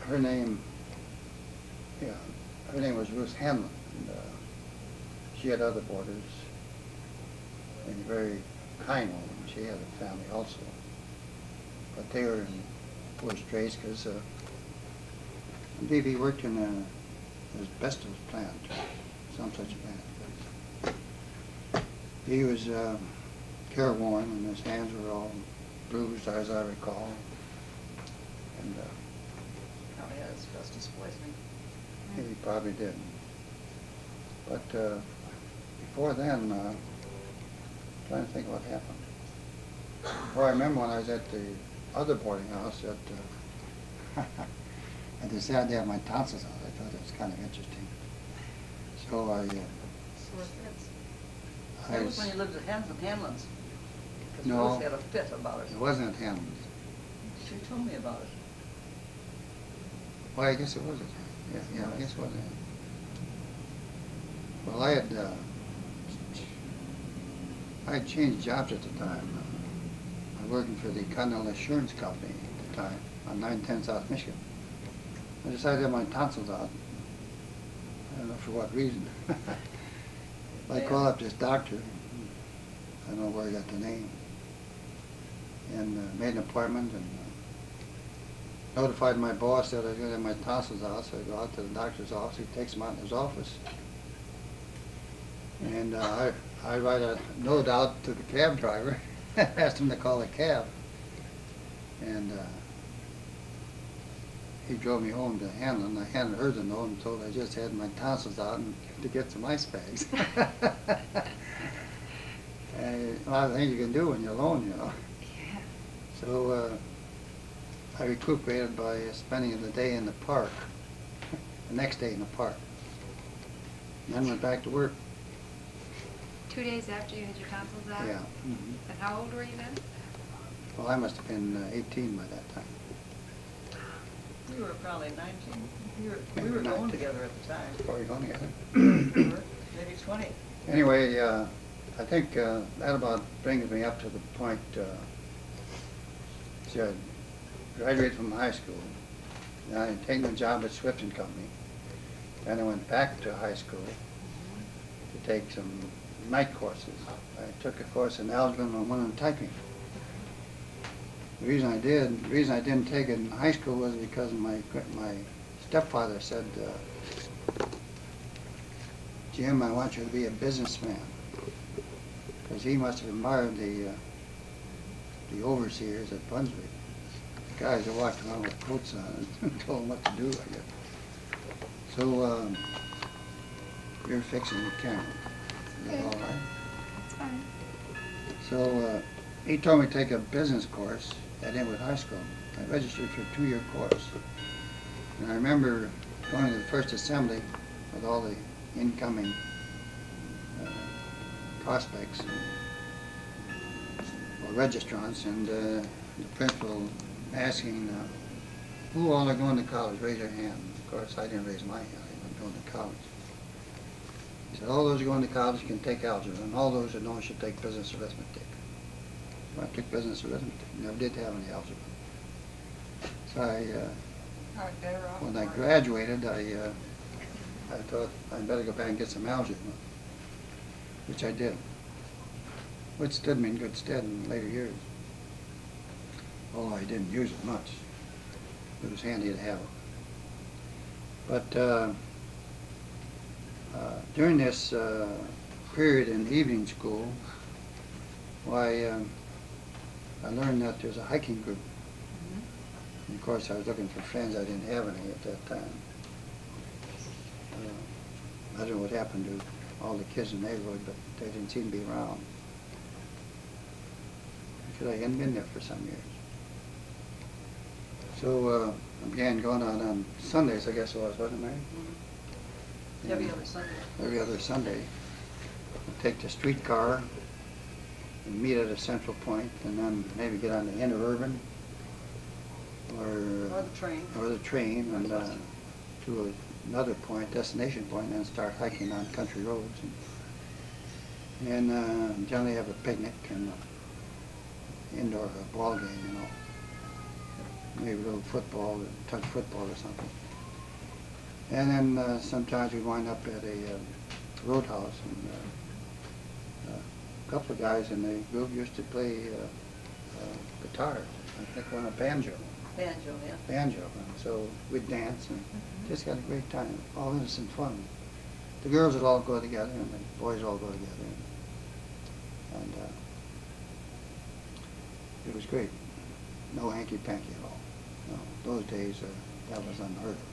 her name was Ruth Hanlon. And, she had other boarders, and a very kind woman. She had a family also, but they were in poor straits because I believe he worked in an asbestos plant, some such plant. He was careworn, and his hands were all bruised, as I recall. And Probably had asbestos poisoning. he probably did. But before then, I'm trying to think what happened. Well, I remember when I was at the other boarding house that I decided to have my tonsils out. I thought it was kind of interesting. So I Sore throats. That was when you lived at Hanlon's. Because No. Ruth had a fit about it. It wasn't at Hammond's. She told me about it. Well, I guess it was at Hammond's. Yeah, I guess it was at Hammond's. Well, I had changed jobs at the time. I was working for the Continental Assurance Company at the time on 910 South Michigan. I decided to have my tonsils out. I don't know for what reason. I called up this doctor. I don't know where I got the name. And made an appointment and notified my boss that I was going to have my tonsils out. So I go out to the doctor's office. He takes them out in his office. And I write a note out to the cab driver, asked him to call a cab. And he drove me home to Hanlon. I handed her the note and told her I just had my tonsils out and to get some ice bags. And a lot of things you can do when you're alone, you know. Yeah. So I recuperated by spending the day in the park, the next day in the park. And then went back to work. 2 days after you had your tonsils out? Yeah. And how old were you then? Well, I must have been 18 by that time. We were probably 19. We were going 19. together at the time. Before you going together. We were maybe 20. Anyway, I think that about brings me up to the point, see, I graduated from high school. Then I had taken a job at Swift and Company. Then I went back to high school to take some night courses. I took a course in algebra and one in typing. The reason I didn't take it in high school was because my stepfather said, Jim, I want you to be a businessman. Because he must have admired the overseers at Brunswick. The guys that walked around with coats on and told them what to do, I guess. So you're fixing the camera. Is that all right? That's fine. So he told me to take a business course at Inwood High School. I registered for a 2-year course. And I remember going to the first assembly with all the incoming prospects or registrants, and the principal asking, who all are going to college? Raise your hand. Of course, I didn't raise my hand. I wasn't going to college. He said, all those who are going to college can take algebra, and all those who don't should take business arithmetic. So I took business arithmetic. Never did have any algebra. So when I graduated, I thought I'd better go back and get some algebra, which I did, which stood me in good stead in later years. Although I didn't use it much. It was handy to have it. But during this period in evening school, why, I learned that there's a hiking group. And of course, I was looking for friends. I didn't have any at that time. I don't know what happened to all the kids in the neighborhood, but they didn't seem to be around. Because I hadn't been there for some years. So, I began going out on Sundays, I guess it was, wasn't it, Mary? Every And other Sunday. Every other Sunday. We'd take the streetcar and meet at a central point, and then maybe get on the interurban Or or the train. and to another point, destination point, and then start hiking on country roads. And generally have a picnic and indoor ball game, you know. Maybe a little football, touch football or something. And then sometimes we wind up at a roadhouse, and a couple of guys in the group used to play guitar. I think on a banjo. Banjo, yeah. Banjo, and so we'd dance and just had a great time, all innocent fun. The girls would all go together and the boys all go together, and it was great. No hanky-panky at all. No, those days that was unheard of.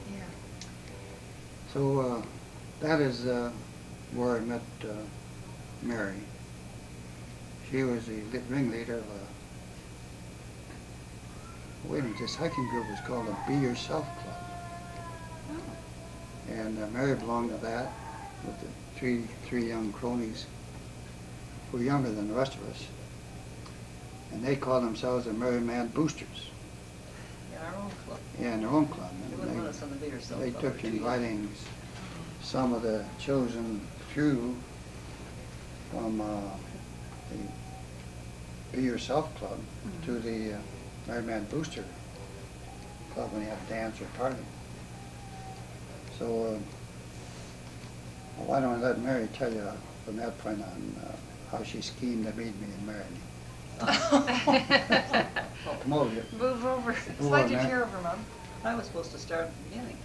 You know. Yeah. So that is where I met Mary. She was the ringleader of wait a minute, this hiking group was called the Be Yourself Club. Oh. And Mary belonged to that with the three young cronies who were younger than the rest of us. And they called themselves the Merry Man Boosters. Yeah, our own club. Yeah, in their own club. They And wouldn't let us on the Be Yourself they Club took for 2 years. inviting some of the chosen few from the Be Yourself Club to the Merry Man Booster Club when you had a dance or party. So why don't I let Mary tell you from that point on how she schemed to meet me and marry me. Come over here. Move over. Move Slide on, your man. chair over, Mom. I was supposed to start at the beginning.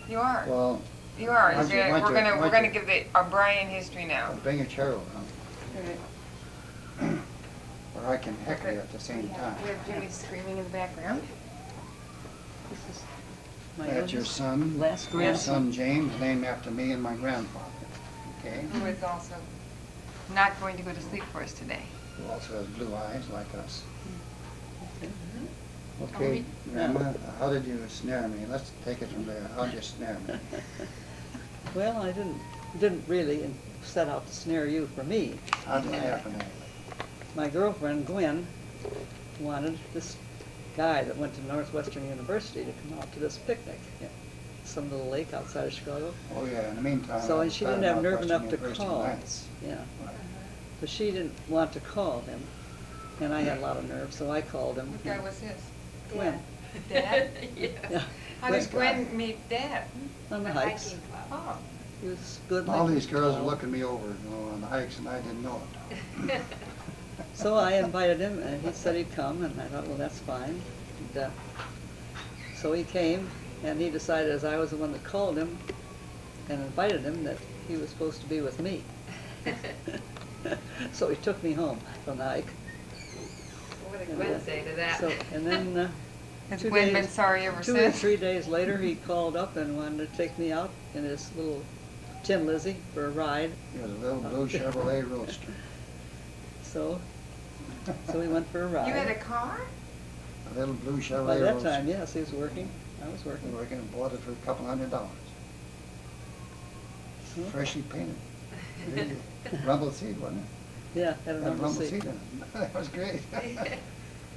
You are. Well, You are. why don't you- why We're don't you- gonna why we're don't gonna you- give the Obrien history now. bring your chair over, All right. or I can heckle you at the same time. We have Jimmy screaming in the background. This is my That's your oldest, son, last your grandson. son James, named after me and my grandfather. Okay? Who is also not going to go to sleep for us today. Who also has blue eyes like us. Oh, Okay, Grandma, how did you snare me? Let's take it from there. How'd you snare me? Well, I didn't really set out to snare you for me. How'd it happen anyway? My girlfriend, Gwen, wanted this guy that went to Northwestern University to come out to this picnic at some little lake outside of Chicago. Oh, yeah, in the meantime. So, I and she started didn't have nerve Northwestern enough to University call. nights. Yeah. Right. But she didn't want to call him, and I had a lot of nerve, so I called him. What guy was this? Gwen. Dad? Yeah. How does This guy. Gwen meet Dad? On the hikes. Oh. He was good. All like these a girls are child. looking me over, you know, on the hikes, and I didn't know it. So I invited him, and he said he'd come, and I thought, well, that's fine. And, so he came, and he decided, as I was the one that called him and invited him, that he was supposed to be with me. So he took me home from the hike. What did And, Gwen say to that? So, and then Has 2 Gwen days- been sorry ever 2 or since? 3 days later, he called up and wanted to take me out in his little Tin Lizzie for a ride. It was a little blue Chevrolet Roadster. So we went for a ride. You had a car? A little blue Chevrolet By that Roadster. time, yes, he was working. I was We working. were going to bought it for $200. So, Freshly painted. Really rumble seat, wasn't it? yeah, had a Had a rumble seat. in it. That was great.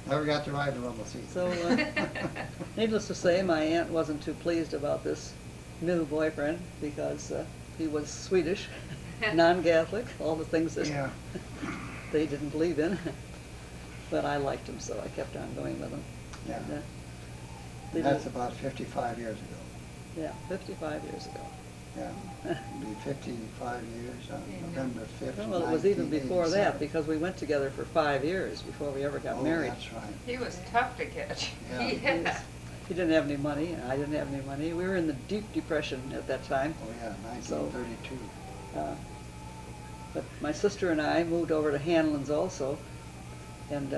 Never got to ride the rumble seat. So, needless to say, my aunt wasn't too pleased about this new boyfriend because he was Swedish, non-Catholic, all the things that Yeah. they didn't believe in. But I liked him, so I kept on going with him. Yeah. And, they That's did- about 55 years ago. yeah, 55 years ago. Yeah. It'll be 55 years on November 5th, Well, it was even before that 1987. because we went together for 5 years before we ever got Oh, married. that's right. He was tough to catch. Yeah. Yeah. He didn't have any money, and I didn't have any money. We were in the deep depression at that time. Oh, yeah, So- 1932. But my sister and I moved over to Hanlon's also, and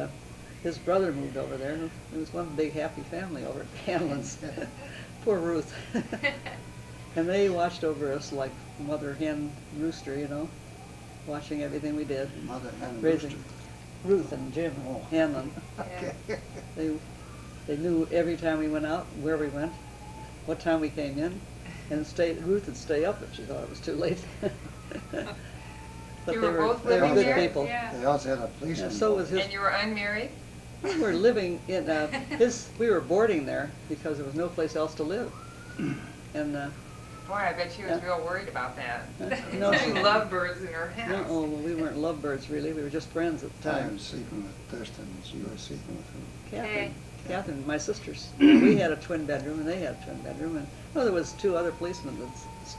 his brother moved over there. It was one big happy family over at Hanlon's. Poor Ruth. And they watched over us like mother hen rooster, you know, watching everything we did. Mother and Raising rooster. Ruth and Jim Oh. Hanlon. Okay. They They knew every time we went out, where we went, what time we came in, and Ruth would stay up if she thought it was too late. But You they were both they were living good there? people. Yeah. They also had a Yeah, policeman. so was his. And you were unmarried? We were living in we were boarding there because there was no place else to live. And Boy, I bet she was Yeah. real worried about that. No, Two she- lovebirds in her house. no, well, we weren't lovebirds really. We were just friends at the I time. was sleeping with Thurston, and she was sleeping with who? Catherine, Catherine, my sisters. We had a twin bedroom and they had a twin bedroom, and well, there was 2 other policemen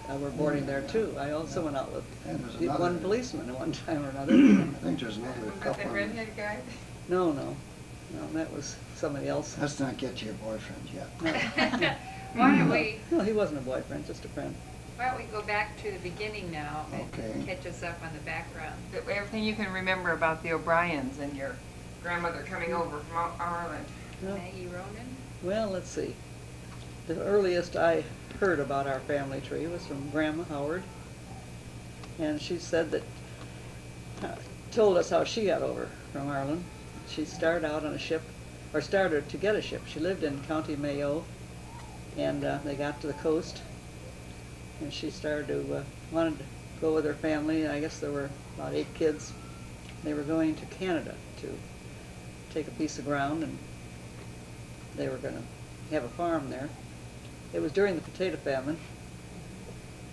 that were boarding there too. I also went out with And there's one another- policeman at one time or another. I think there's another Was that couple. the redhead guy? No, that was somebody else. Let's not get you a boyfriend yet. Why don't we, No, he wasn't a boyfriend, just a friend. why don't we go back to the beginning now Okay. and catch us up on the background? Everything you can remember about the O'Briens and your grandmother coming over from Ireland. No. Maggie Ronan? Well, let's see. The earliest I heard about our family tree was from Grandma Howard. And she said that, told us how she got over from Ireland. She started out on a ship, or started to get a ship. She lived in County Mayo, and they got to the coast. And she started to, wanted to go with her family. I guess there were about 8 kids. They were going to Canada to take a piece of ground, and they were going to have a farm there. It was during the potato famine,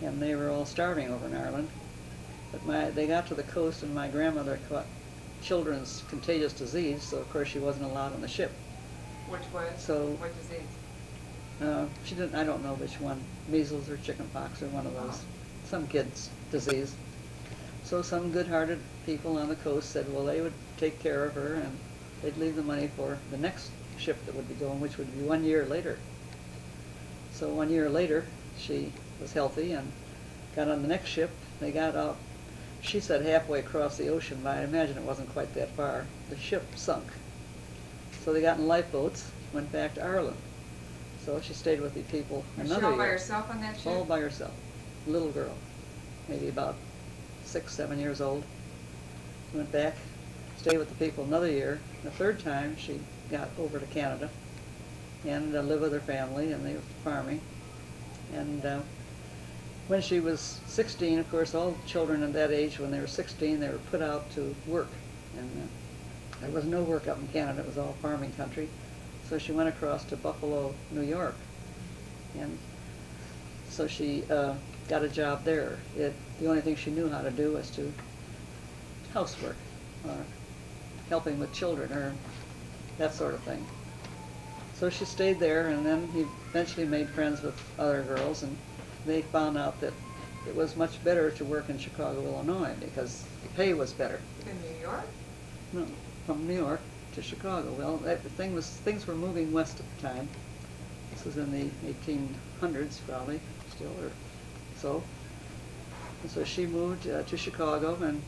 and they were all starving over in Ireland. But they got to the coast, and my grandmother caught children's contagious disease, so of course she wasn't allowed on the ship. Which was? So- What disease? She didn't, I don't know which one, measles or chickenpox or one of those, some kid's disease. So some good-hearted people on the coast said, well, they would take care of her, and they'd leave the money for the next ship that would be going, which would be 1 year later. So 1 year later, she was healthy and got on the next ship. They got out, she said halfway across the ocean, but I imagine it wasn't quite that far. The ship sunk. So they got in lifeboats, went back to Ireland. So she stayed with the people Was she another all by year. herself on that ship? All by herself. Little girl, maybe about 6, 7 years old. Went back, stayed with the people another year. The 3rd time she got over to Canada and lived with her family, and they were farming. And when she was 16, of course, all children at that age, when they were 16, they were put out to work. And there was no work up in Canada. It was all farming country. So she went across to Buffalo, New York. And so she got a job there. The only thing she knew how to do was to housework, or helping with children, or that sort of thing. So she stayed there, and then he eventually made friends with other girls, and they found out that it was much better to work in Chicago, Illinois, because the pay was better. In New York? No, from New York to Chicago. Well, things were moving west at the time. This was in the 1800s, probably, still, or so. And so she moved to Chicago and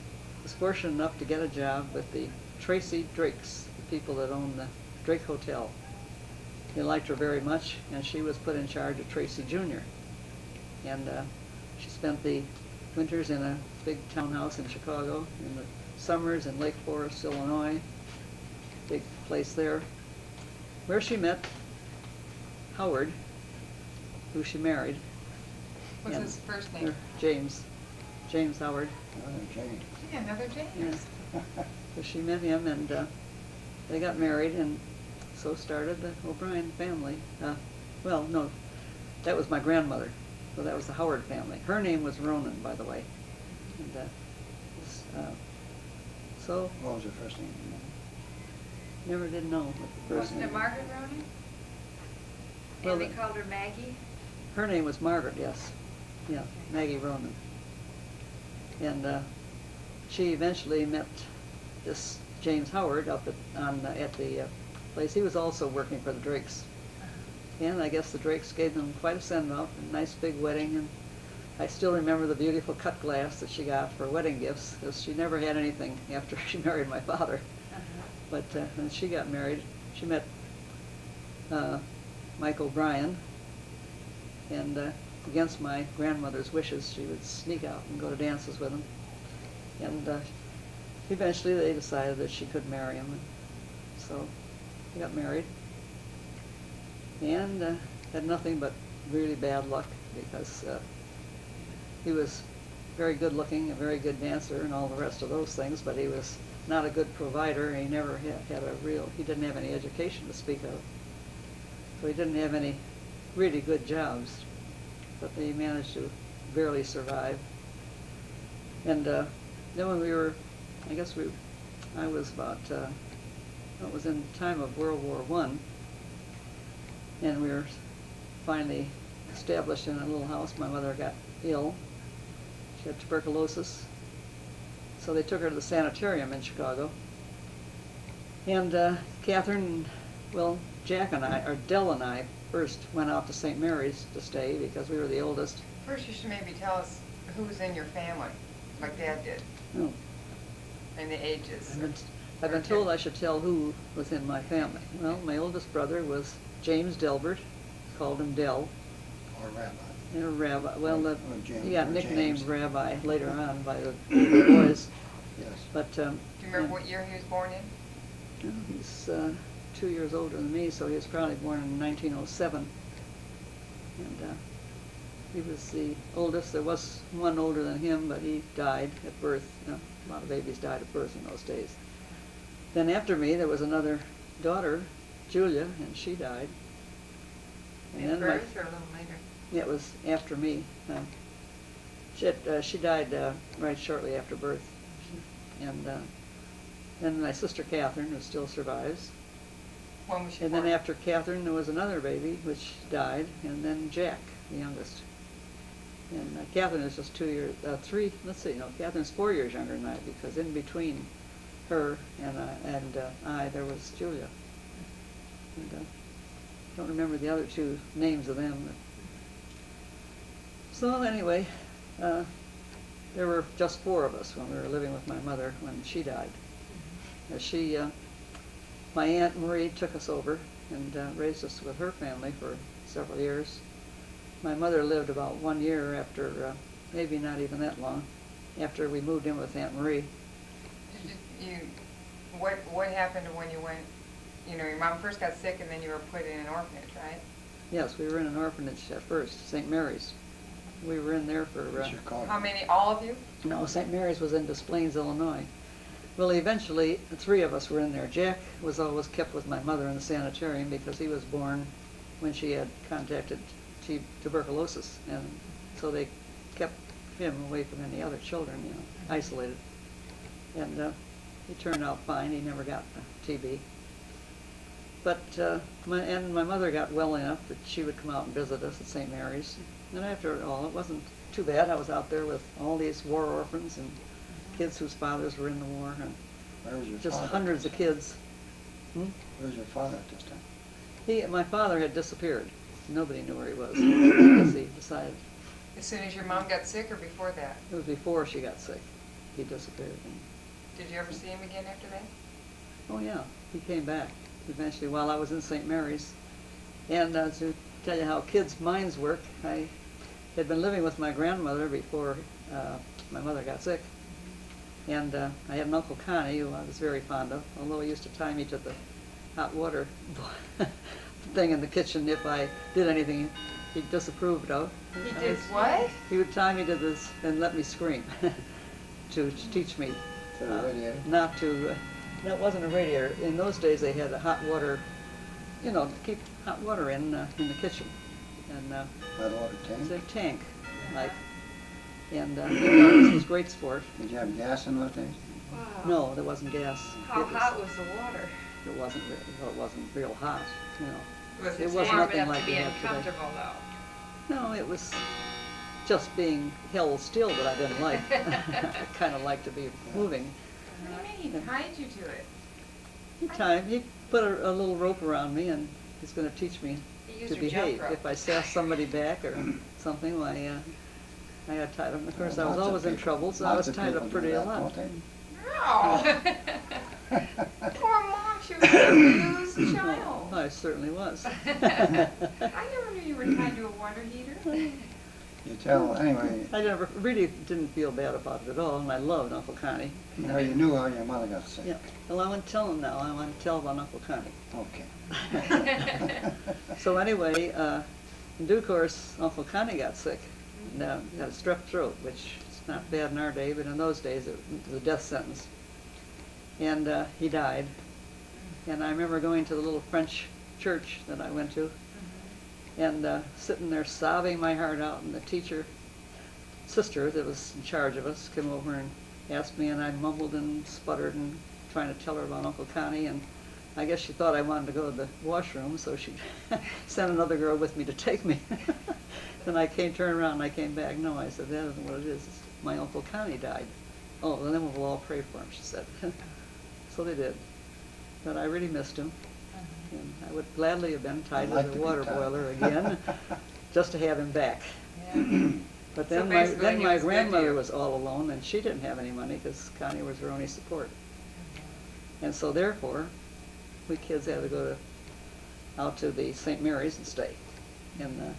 was fortunate enough to get a job with the Tracy Drakes, the people that owned the Drake Hotel. They liked her very much, and she was put in charge of Tracy Jr. And she spent the winters in a big townhouse in Chicago, in the summers in Lake Forest, Illinois, big place there, where she met Howard, who she married. What's and his first name? James Howard. Okay. Yeah, another James. Yeah. So she met him, and they got married, and so started the Obrien family. Well, no, that was my grandmother, so that was the Howard family. Her name was Ronan, by the way. And so What was her first name? never did know what the first Wasn't name. it Margaret Ronan? Well, And they the- called her Maggie? Her name was Margaret, yes. Yeah, Maggie Ronan. And she eventually met this James Howard up at the place. He was also working for the Drakes. And I guess the Drakes gave them quite a send-off, a nice big wedding. And I still remember the beautiful cut glass that she got for wedding gifts, because she never had anything after she married my father. But when she got married, she met Mike Obrien, and against my grandmother's wishes, she would sneak out and go to dances with him. And eventually they decided that she could marry him, and so they got married. and had nothing but really bad luck because he was very good looking, a very good dancer and all the rest of those things, but he was not a good provider. He never he didn't have any education to speak of. So he didn't have any really good jobs, but he managed to barely survive. And then when we were, I was about, it was in the time of World War I, and we were finally established in a little house. My mother got ill. She had tuberculosis. So they took her to the sanitarium in Chicago. And Catherine, well, Jack and I, or Dell and I, first went out to St. Mary's to stay because we were the oldest. First, you should maybe tell us who's in your family, like Dad did, Oh, and the ages. I've been told I should tell who was in my family. Well, my oldest brother was James Delbert, called him Dell. Or rabbi. And a rabbi. Well, Or James, he got or nicknamed James. Rabbi later on by the boys. Yes. But Do you remember what year he was born in? well, he's 2 years older than me, so he was probably born in 1907. And he was the oldest. There was one older than him, but he died at birth. A lot of babies died at birth in those days. Then after me, there was another daughter, Julia, and she died. And In then birth or a little later? it was after me. She died right shortly after birth. And then my sister Catherine, who still survives. When was she And born? then after Catherine, there was another baby, which died, and then Jack, the youngest. And Catherine is just Catherine's 4 years younger than I, because in between her and I, there was Julia. And don't remember the other two names of them. So anyway, there were just 4 of us when we were living with my mother when she died. My Aunt Marie took us over and raised us with her family for several years. My mother lived about 1 year after, maybe not even that long, after we moved in with Aunt Marie. What happened when you went, your mom first got sick and then you were put in an orphanage, right? Yes, we were in an orphanage at first, St. Mary's. We were in there for... Chicago. How many, all of you? No, St. Mary's was in Des Plaines, Illinois. Well, eventually, the 3 of us were in there. Jack was always kept with my mother in the sanitarium because he was born when she had contracted tuberculosis, and so they kept him away from any other children, isolated. And he turned out fine. He never got TB. But my mother got well enough that she would come out and visit us at St. Mary's. And after all, it wasn't too bad. I was out there with all these war orphans and kids whose fathers were in the war, and Where was your just father hundreds at of this time? kids. Where was your father at this time? My father had disappeared. Nobody knew where he was because he decided. As soon as your mom got sick or before that? It was before she got sick. He disappeared. Did you ever see him again after that? Oh yeah, he came back eventually while I was in St. Mary's. And to tell you how kids' minds work, I had been living with my grandmother before my mother got sick. And I had an Uncle Connie who I was very fond of, although he used to tie me to the hot water thing in the kitchen if I did anything he disapproved of. He did what? He would tie me to this and let me scream to teach me To the radiator? not to, no, it wasn't a radiator. In those days they had a hot water, to keep hot water in the kitchen. And Hot water it's a tank? tank, like, and this was great sport. Did you have gas in those days? Wow. No, there wasn't gas. How It was- hot was the water? It wasn't, it wasn't real hot, Was It it was warm nothing enough like to be we have today. uncomfortable though? No, it was just being held still that I didn't like. I kind of like to be moving. What do you mean? He tied you to it? He put a little rope around me, and he's going to teach me He used to your jump behave. rope. If I sassed somebody back or something, I got tied up. Of course, I was Lots of always in people- trouble, so I was lots of tied up people pretty do a that, lot. don't they? No. Poor mom, she was a confused child. I certainly was. I never knew you were tied to a water heater. You tell, anyway, I never, really didn't feel bad about it at all, and I loved Uncle Connie. now you knew how your mother got sick. Yeah, well, I want to tell him now, I want to tell about Uncle Connie. Okay. So anyway, in due course, Uncle Connie got sick, and got a strep throat, which is not bad in our day, but in those days it was a death sentence. And he died. And I remember going to the little French church that I went to, and sitting there sobbing my heart out, and the sister that was in charge of us came over and asked me, and I mumbled and sputtered and trying to tell her about Uncle Connie, and I guess she thought I wanted to go to the washroom, so she sent another girl with me to take me. Then I turned around and I came back. No, I said, that isn't what it is. My Uncle Connie died. Oh, well, then we'll all pray for him, she said. So they did. But I really missed him. And I would gladly have been tied to the water boiler again, just to have him back. Yeah. But So then basically he my was good to grandmother you. was all alone, and she didn't have any money because Connie was her only support. And so therefore, we kids had to go out to the St. Mary's and stay. And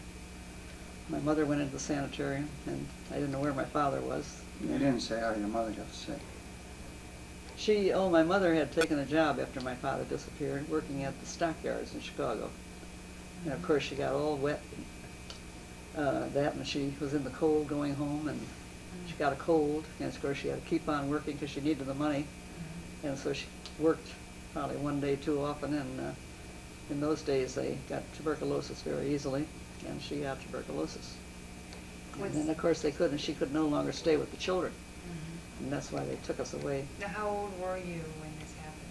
my mother went into the sanitarium, and I didn't know where my father was. You didn't say how your mother got sick. My mother had taken a job after my father disappeared, working at the stockyards in Chicago. And of course she got all wet, and she was in the cold going home, and she got a cold, and of course she had to keep on working because she needed the money. And so she worked probably one day too often, and in those days they got tuberculosis very easily, and she got tuberculosis. And then of course she could no longer stay with the children. And that's why they took us away. Now, how old were you when this happened?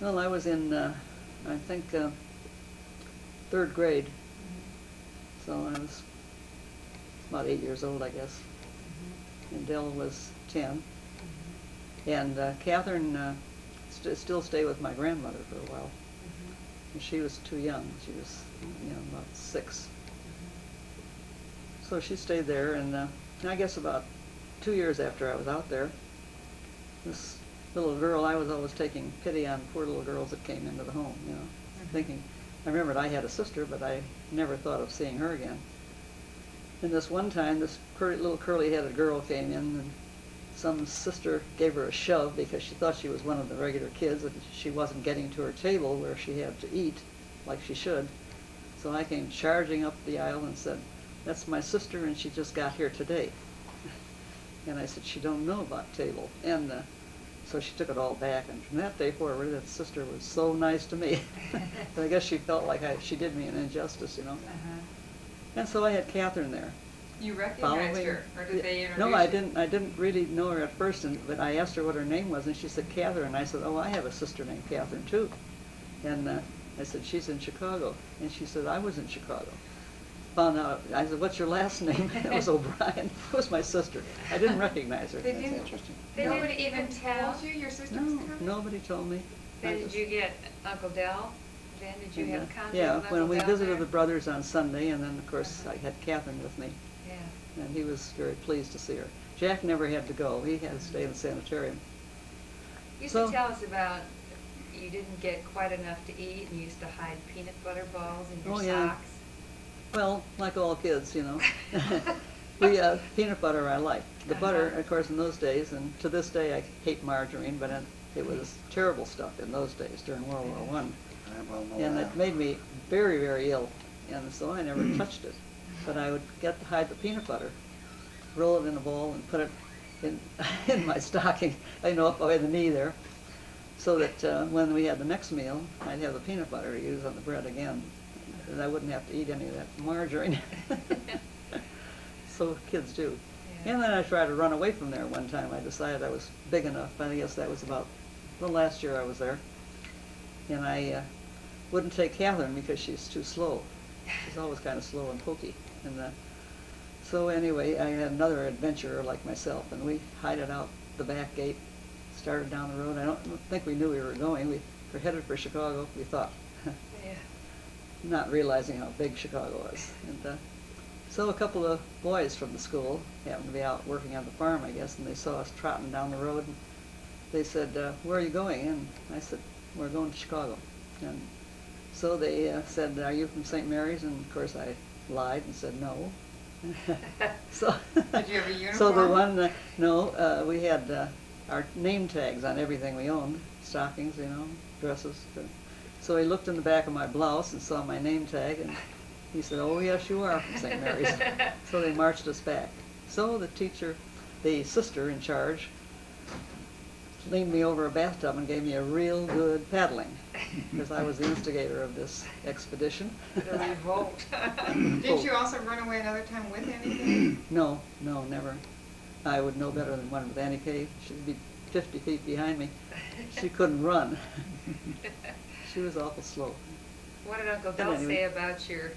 Well, I was in, I think, third grade. So I was about 8 years old, I guess. And Dell was 10. And Catherine still stayed with my grandmother for a while. And she was too young. She was, about 6. So she stayed there, and I guess about 2 years after I was out there, this little girl, I was always taking pity on poor little girls that came into the home, thinking, I remembered I had a sister, but I never thought of seeing her again. And this one time, this little curly-headed girl came in, and some sister gave her a shove because she thought she was one of the regular kids, and she wasn't getting to her table where she had to eat like she should. So I came charging up the aisle and said, "That's my sister, and she just got here today." And I said, "She don't know about table." And so she took it all back, and from that day forward, that sister was so nice to me. But I guess she felt like she did me an injustice, And so I had Catherine there. You recognized her, or did they introduce you? No, I didn't really know her at first, but I asked her what her name was, and she said Catherine. I said, "Oh, I have a sister named Catherine too." And I said, "She's in Chicago." And she said, "I was in Chicago." Found out, I said, "What's your last name?" It was Obrien. It was my sister. I didn't recognize her. They That's didn't- interesting. They Nobody didn't even tell? told you your sister was No, coming? nobody told me. I Did just- you get Uncle Dell? Then did you have contact Yeah, with Uncle when we Dell visited there? the brothers on Sunday, and then of course I had Catherine with me, Yeah. and he was very pleased to see her. Jack never had to go. He had to stay in the sanitarium. You used So- to tell us about you didn't get quite enough to eat, and you used to hide peanut butter balls in your Oh, yeah. socks. Well, like all kids, We peanut butter I like. The butter, of course, in those days, and to this day I hate margarine, but it was terrible stuff in those days during World War I. I well know And that. it made me very, very ill, and so I never touched it. But I would hide the peanut butter, roll it in a ball, and put it in my stocking, up by the knee there, so that when we had the next meal, I'd have the peanut butter to use on the bread again, and I wouldn't have to eat any of that margarine. So kids do. Yeah. And then I tried to run away from there one time. I decided I was big enough. I guess that was about the last year I was there. And I wouldn't take Catherine because she's too slow. She's always kind of slow and pokey. And so anyway, I had another adventurer like myself, and we hid it out the back gate, started down the road. I don't think we knew we were going. We were headed for Chicago, we thought, Yeah. not realizing how big Chicago was. And so a couple of boys from the school happened to be out working on the farm, I guess, and they saw us trotting down the road. And they said, "Where are you going?" And I said, "We're going to Chicago." And so they said, "Are you from St. Mary's?" And of course I lied and said no. So. Did you have a So the uniform? one, no, we had our name tags on everything we owned, stockings, dresses. So he looked in the back of my blouse and saw my name tag, and he said, "Oh, yes, you are from St. Mary's." So they marched us back. So the teacher, the sister in charge, leaned me over a bathtub and gave me a real good paddling, because I was the instigator of this expedition. The revolt. Didn't you also run away another time with anything? No, never. I would know better than one with Annie Kay. She'd be 50 feet behind me. She couldn't run. She was awful slow. What did Uncle But Del anyway. say about your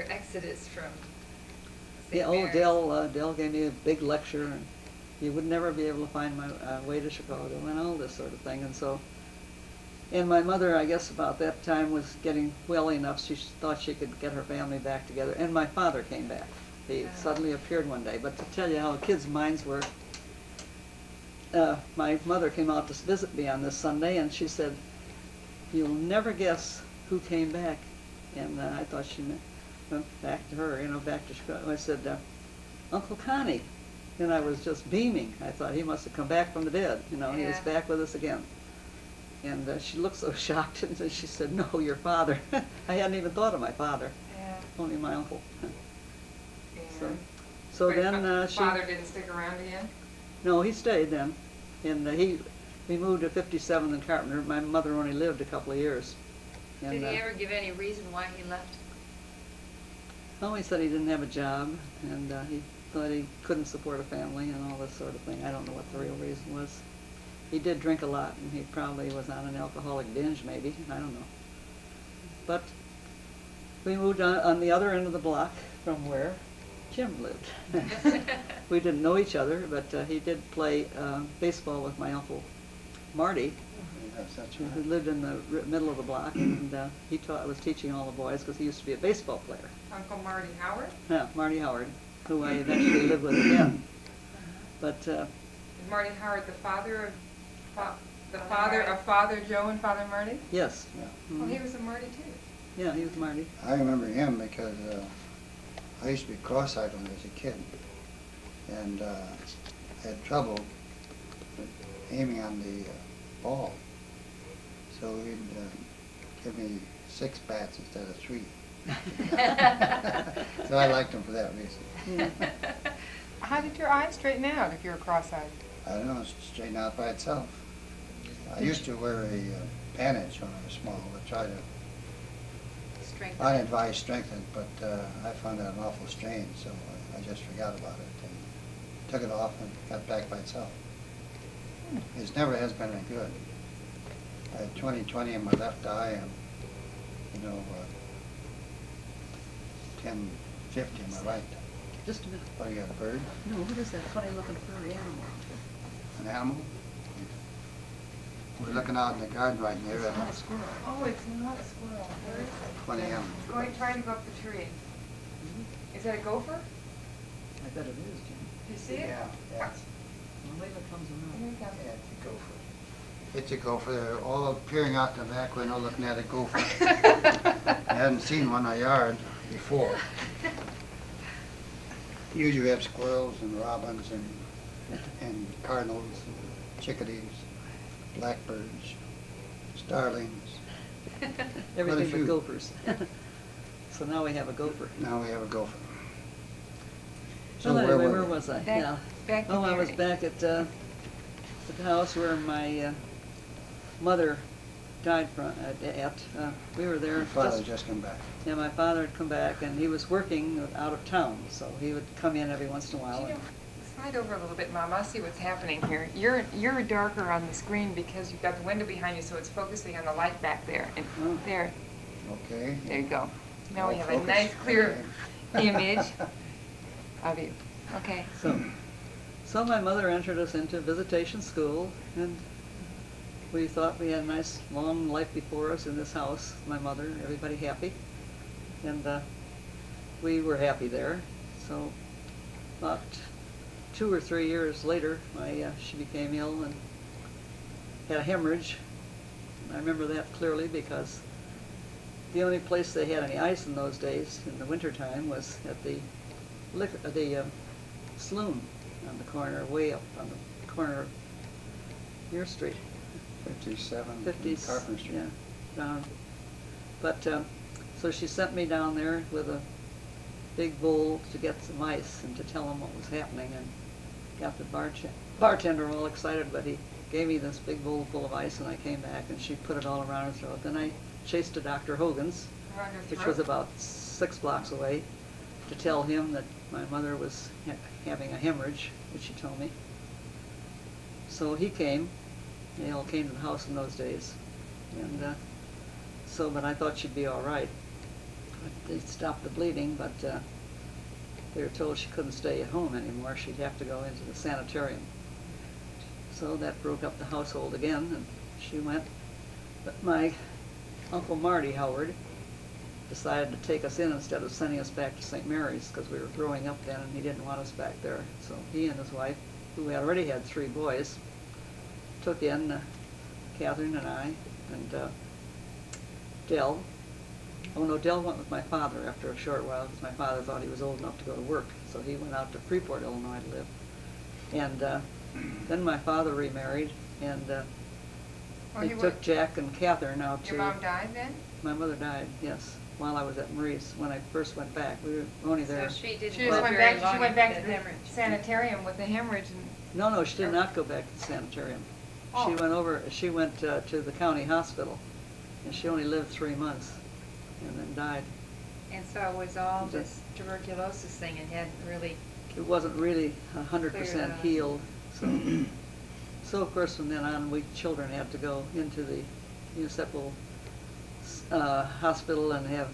exodus from St. Yeah, Mary's? Dell gave me a big lecture, and you would never be able to find my way to Chicago and all this sort of thing. And my mother, I guess about that time, was getting well enough, she thought she could get her family back together. And my father came back. He suddenly appeared one day. But to tell you how kids' minds work, my mother came out to visit me on this Sunday, and she said, "You'll never guess who came back." And I thought she went back to her, back to Chicago. I said, "Uncle Connie." And I was just beaming. I thought he must have come back from the dead. He was Yeah. back with us again. And she looked so shocked, and she said, "No, your father." I hadn't even thought of my father, Yeah. only my uncle. So, And- so but then she... Father didn't stick around again? No, he stayed then. And we moved to 57th and Carpenter. My mother only lived a couple of years. And, Did he ever give any reason why he left? Oh, he said he didn't have a job, and he thought he couldn't support a family and all this sort of thing. I don't know what the real reason was. He did drink a lot, and he probably was on an alcoholic binge, maybe. I don't know. But we moved on the other end of the block from where Jim lived. We didn't know each other, but he did play baseball with my Uncle Marty, Yes, that's who right. lived in the middle of the block, and he was teaching all the boys because he used to be a baseball player. Uncle Marty Howard? Yeah, Marty Howard, who I eventually lived with again. But Is Marty Howard the father of Father Joe and Father Marty? yes, Yeah. Well, he was a Marty too. yeah, he was Marty. I remember him because I used to be cross-eyed when I was a kid, and I had trouble aiming on the ball. So he'd give me 6 bats instead of 3. So I liked him for that reason. How did your eyes straighten out if you were cross-eyed? I don't know, it's straightened out by itself. I used to wear a bandage when I was small to try to, Strength. I advise strengthen, but I found that an awful strain, so I just forgot about it and took it off and got back by itself. It never has been any good. I had 20/20 in my left eye and, 10/50 in my right. Just a minute. Oh, you got a bird? No, what is that funny looking furry animal? An animal? We're looking out in the garden right It's near not a squirrel. Oh, it's not a squirrel. Where is it? 20 animals. Try to go up the tree. Is that a gopher? I bet it is, Jim. Do you see it? Yeah. Well, maybe it comes Here around. it comes. Yeah, it's a gopher. It's a gopher. They're all peering out the back window looking at a gopher. I hadn't seen one in a yard before. Usually we have squirrels and robins and cardinals and chickadees, blackbirds, starlings. Everything few. but gophers. So now we have a gopher. Now we have a gopher. So anyway, were where we? was I? Back- Yeah. back to Oh, I was Mary. back at the house where my mother died from. We were there. Your father just come back. Yeah, my father had come back, and he was working out of town, so he would come in every once in a while. You know, slide over a little bit, Mom. I'll see what's happening here. You're darker on the screen because you've got the window behind you, so it's focusing on the light back there. And Oh. there Okay. you go. Now we All have a focused. nice, clear Okay. image of you. Okay. So my mother entered us into visitation school, and we thought we had a nice long life before us in this house. My mother, everybody happy, and we were happy there. So about 2 or 3 years later, she became ill and had a hemorrhage. I remember that clearly because the only place they had any ice in those days in the wintertime was at the saloon on the corner, way up on the corner of your street. 57 50s, Carpenter Street. yeah, down. But, so she sent me down there with a big bowl to get some ice and to tell him what was happening, and got the bartender all excited, but he gave me this big bowl full of ice, and I came back and she put it all around her throat. Then I chased to Dr. Hogan's, Around your which throat? was about 6 blocks away, to tell him that my mother was having a hemorrhage, which he told me. So he came. They all came to the house in those days, and but I thought she'd be all right. They stopped the bleeding, but they were told she couldn't stay at home anymore. She'd have to go into the sanitarium. So that broke up the household again, and she went. But my Uncle Marty Howard decided to take us in instead of sending us back to St. Mary's, because we were growing up then and he didn't want us back there. So he and his wife, who had already had 3 boys, took in Catherine and I and Dell. Oh no, Dell went with my father after a short while, because my father thought he was old enough to go to work. So he went out to Freeport, Illinois to live. And then my father remarried, and Well, he he took wa- Jack and Catherine out to... Your mom died then? My mother died, yes, while I was at Marie's, when I first went back. We were only there. So she didn't She just live went very back, long she went after back to the the hemorrhage. sanitarium with the hemorrhage and, No, she did not go back to the sanitarium. Oh. She went to the county hospital, and she only lived 3 months, and then died. And so it was all this tuberculosis thing and hadn't really, It wasn't really Cleared 100% out. healed, so of course from then on, we children had to go into the municipal hospital and have,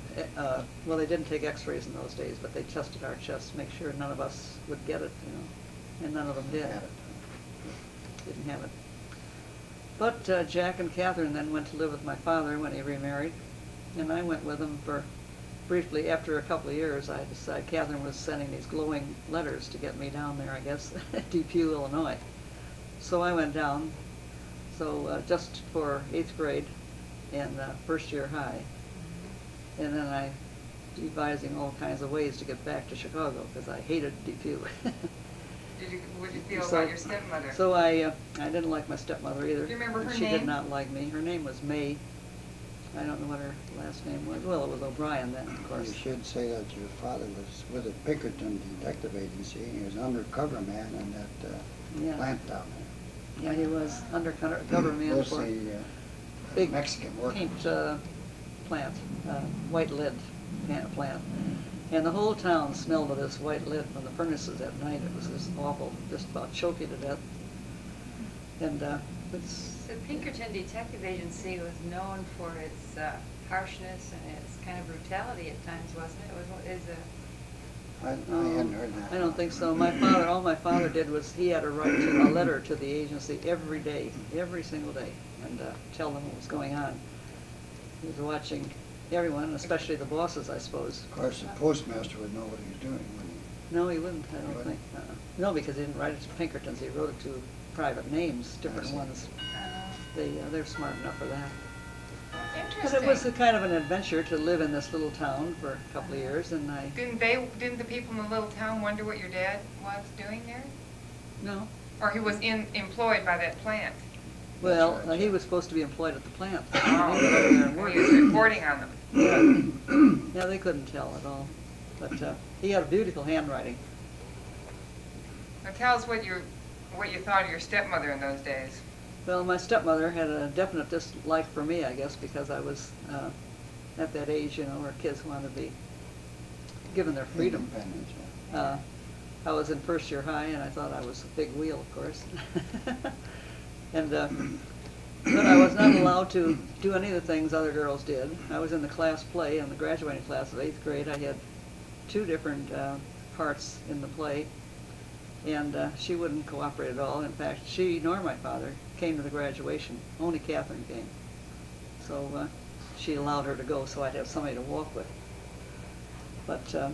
well, they didn't take x-rays in those days, but they tested our chests to make sure none of us would get it, and none of them did. Had it. Didn't have it. But Jack and Catherine then went to live with my father when he remarried, and I went with him for briefly. After a couple of years, I decided Catherine was sending these glowing letters to get me down there, I guess, Depew, Illinois. So I went down, just for 8th grade and first year high. And then I devising all kinds of ways to get back to Chicago, because I hated Depew. what did you feel So- about your stepmother? So I didn't like my stepmother either. Do you remember her She did name? not like me. Her name was May. I don't know what her last name was. Well, it was O'Brien then, of You course. should say that your father was with the Pinkerton Detective Agency. He was an undercover man in that Yeah. plant down there. Yeah, he was undercover man for Mostly big Mexican workers. paint plant, white lid plant. And the whole town smelled of this white lid from the furnaces at night. It was just awful, just about choke you to death. And it's, the Pinkerton Detective Agency was known for its harshness and its kind of brutality at times, wasn't it? I hadn't heard that. I don't think so. All my father did was he had to write a letter to the agency every day, every single day, and tell them what was going on. He was watching everyone, especially the bosses, I suppose. Of course, the postmaster would know what he was doing, wouldn't he? No, he wouldn't, I don't wouldn't? think. No, because he didn't write it to Pinkertons. He wrote it to private names, different see. Ones. it was, They're smart enough for that. But Interesting. it was a kind of an adventure to live in this little town for a couple of years, and I, Didn't the people in the little town wonder what your dad was doing there? no. Or he was employed by that plant? Well, right, he yeah. was supposed to be employed at the plant. He Oh, went over there and he worked. was reporting on them. Yeah, they couldn't tell at all. But he had a beautiful handwriting. Now tell us what you thought of your stepmother in those days. Well, my stepmother had a definite dislike for me, I guess, because I was at that age, where kids wanted to be given their freedom. Independence, yeah. I was in first year high, and I thought I was a big wheel, of course. And but I was not allowed to do any of the things other girls did. I was in the class play, in the graduating class of 8th grade. I had 2 different parts in the play, and she wouldn't cooperate at all. In fact, she nor my father came to the graduation. Only Catherine came. So she allowed her to go so I'd have somebody to walk with. But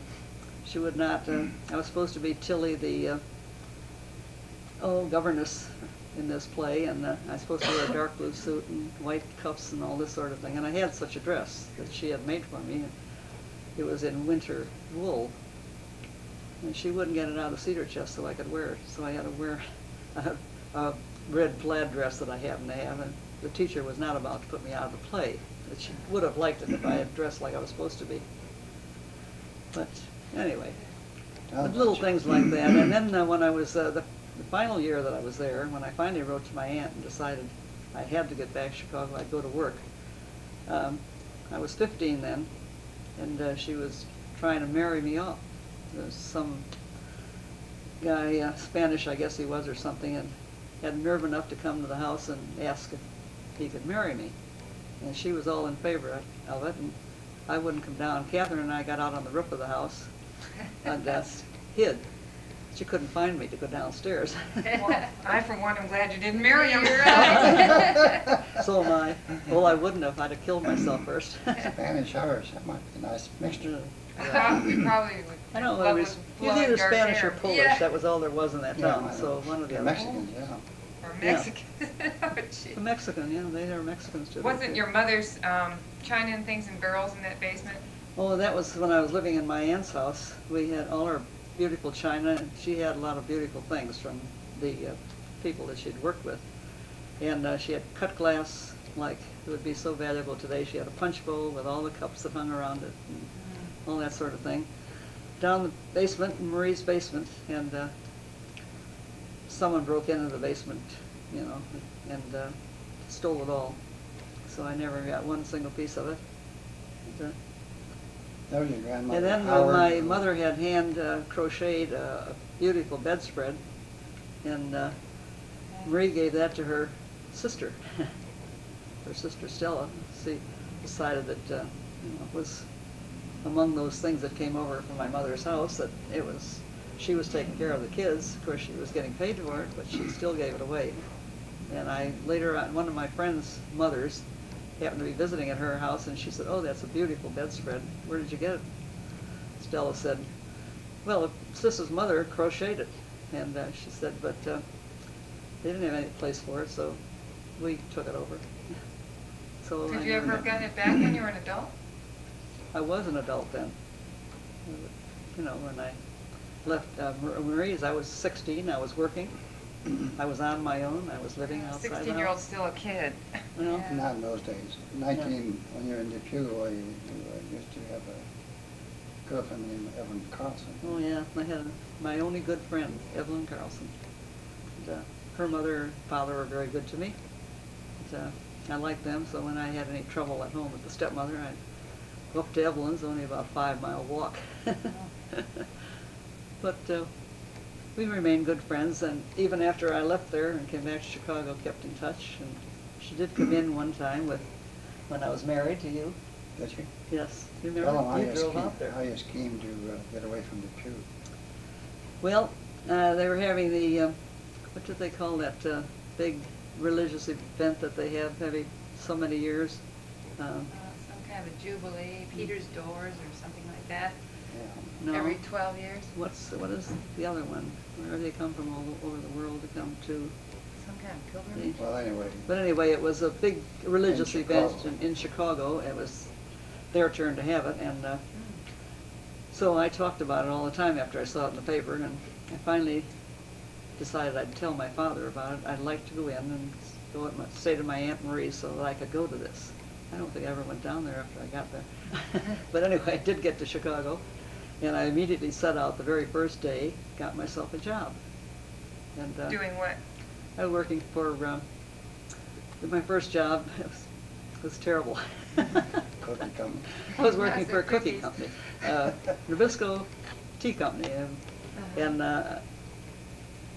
she would not. I was supposed to be Tilly, the governess in this play, and I was supposed to wear a dark blue suit and white cuffs and all this sort of thing. And I had such a dress that she had made for me. It was in winter wool, And she wouldn't get it out of the cedar chest so I could wear it. So I had to wear a red plaid dress that I happened to have. And the teacher was not about to put me out of the play. But she would have liked it if I had dressed like I was supposed to be. But anyway, little things like that. And then when I was, the final year that I was there, when I finally wrote to my aunt and decided I had to get back to Chicago, I'd go to work. I was 15 then, and she was trying to marry me off. There's some guy, Spanish I guess he was or something, and had nerve enough to come to the house and ask if he could marry me. And she was all in favor of it, and I wouldn't come down. Catherine and I got out on the roof of the house and hid. She couldn't find me to go downstairs. Well, I, for one, am glad you didn't marry him. You're right. So am I. Well, I wouldn't have. I'd have killed myself first. Spanish Irish, that might be a nice mixture. Probably would. I know, love it was with either blonde, dark Spanish or hair. Polish. Yeah. That was all there was in that Yeah, town. I So know. one of the The other. Mexicans, yeah. Or Yeah. Mexican. Oh, gee. The Mexican, yeah, they are Mexicans too. Wasn't your mother's china and things in barrels in that basement? Oh, that was when I was living in my aunt's house. We had all our beautiful china, and she had a lot of beautiful things from the people that she'd worked with. And she had cut glass, like it would be so valuable today. She had a punch bowl with all the cups that hung around it, and all that sort of thing. Down the basement, in Marie's basement, and someone broke into the basement, you know, and stole it all. So I never got one single piece of it. And, That was your grandmother. and then Howard, my mother had hand crocheted a beautiful bedspread, and Marie gave that to her sister, her sister Stella. She decided that you know, it was among those things that came over from my mother's house, that it was, she was taking care of the kids. Of course, she was getting paid for it, but she still gave it away. And I later on, one of my friend's mothers happened to be visiting at her house, and she said, "Oh, that's a beautiful bedspread. Where did you get it?" Stella said, "Well, Sis's mother crocheted it." And she said, but they didn't have any place for it, so we took it over. So Could I you ever never- have gotten it back when you were an adult? I was an adult then. You know, when I left Marie's, I was 16, I was working. I was on my own, I was living outside the house. 16-year-old's still a kid. You know? Yeah. Not in those days. 19, when you're in Depew, you used to have a girlfriend named Evelyn Carlson. Oh yeah, I had my only good friend, Evelyn Carlson. And, her mother and father were very good to me. And, I liked them, so when I had any trouble at home with the stepmother, I'd go up to Evelyn's, only about a 5-mile walk. But we remained good friends, and even after I left there and came back to Chicago, kept in touch. And she did come in one time when I was married to you. Did she? Yes, you Tell remember? them how You you drove schemed, out there. how you schemed to get away from Depew. Well, they were having the, what did they call that big religious event that they have every so many years? Some kind of a jubilee, Peter's Doors or something like that. Yeah. No. Every 12 years? What is the other one? Where they come from all over the world to come to? Some kind of pilgrimage? Well, anyway, But anyway, it was a big religious In event Chicago. in Chicago. It was their turn to have it, and so I talked about it all the time after I saw it in the paper, and I finally decided I'd tell my father about it. I'd like to go in and say to my Aunt Marie so that I could go to this. I don't think I ever went down there after I got there. But anyway, I did get to Chicago, and I immediately set out the very first day, got myself a job. And Doing what? I was working for, my first job was terrible. cookie company. I was working for a Cookies. cookie company, Nabisco Tea Company, and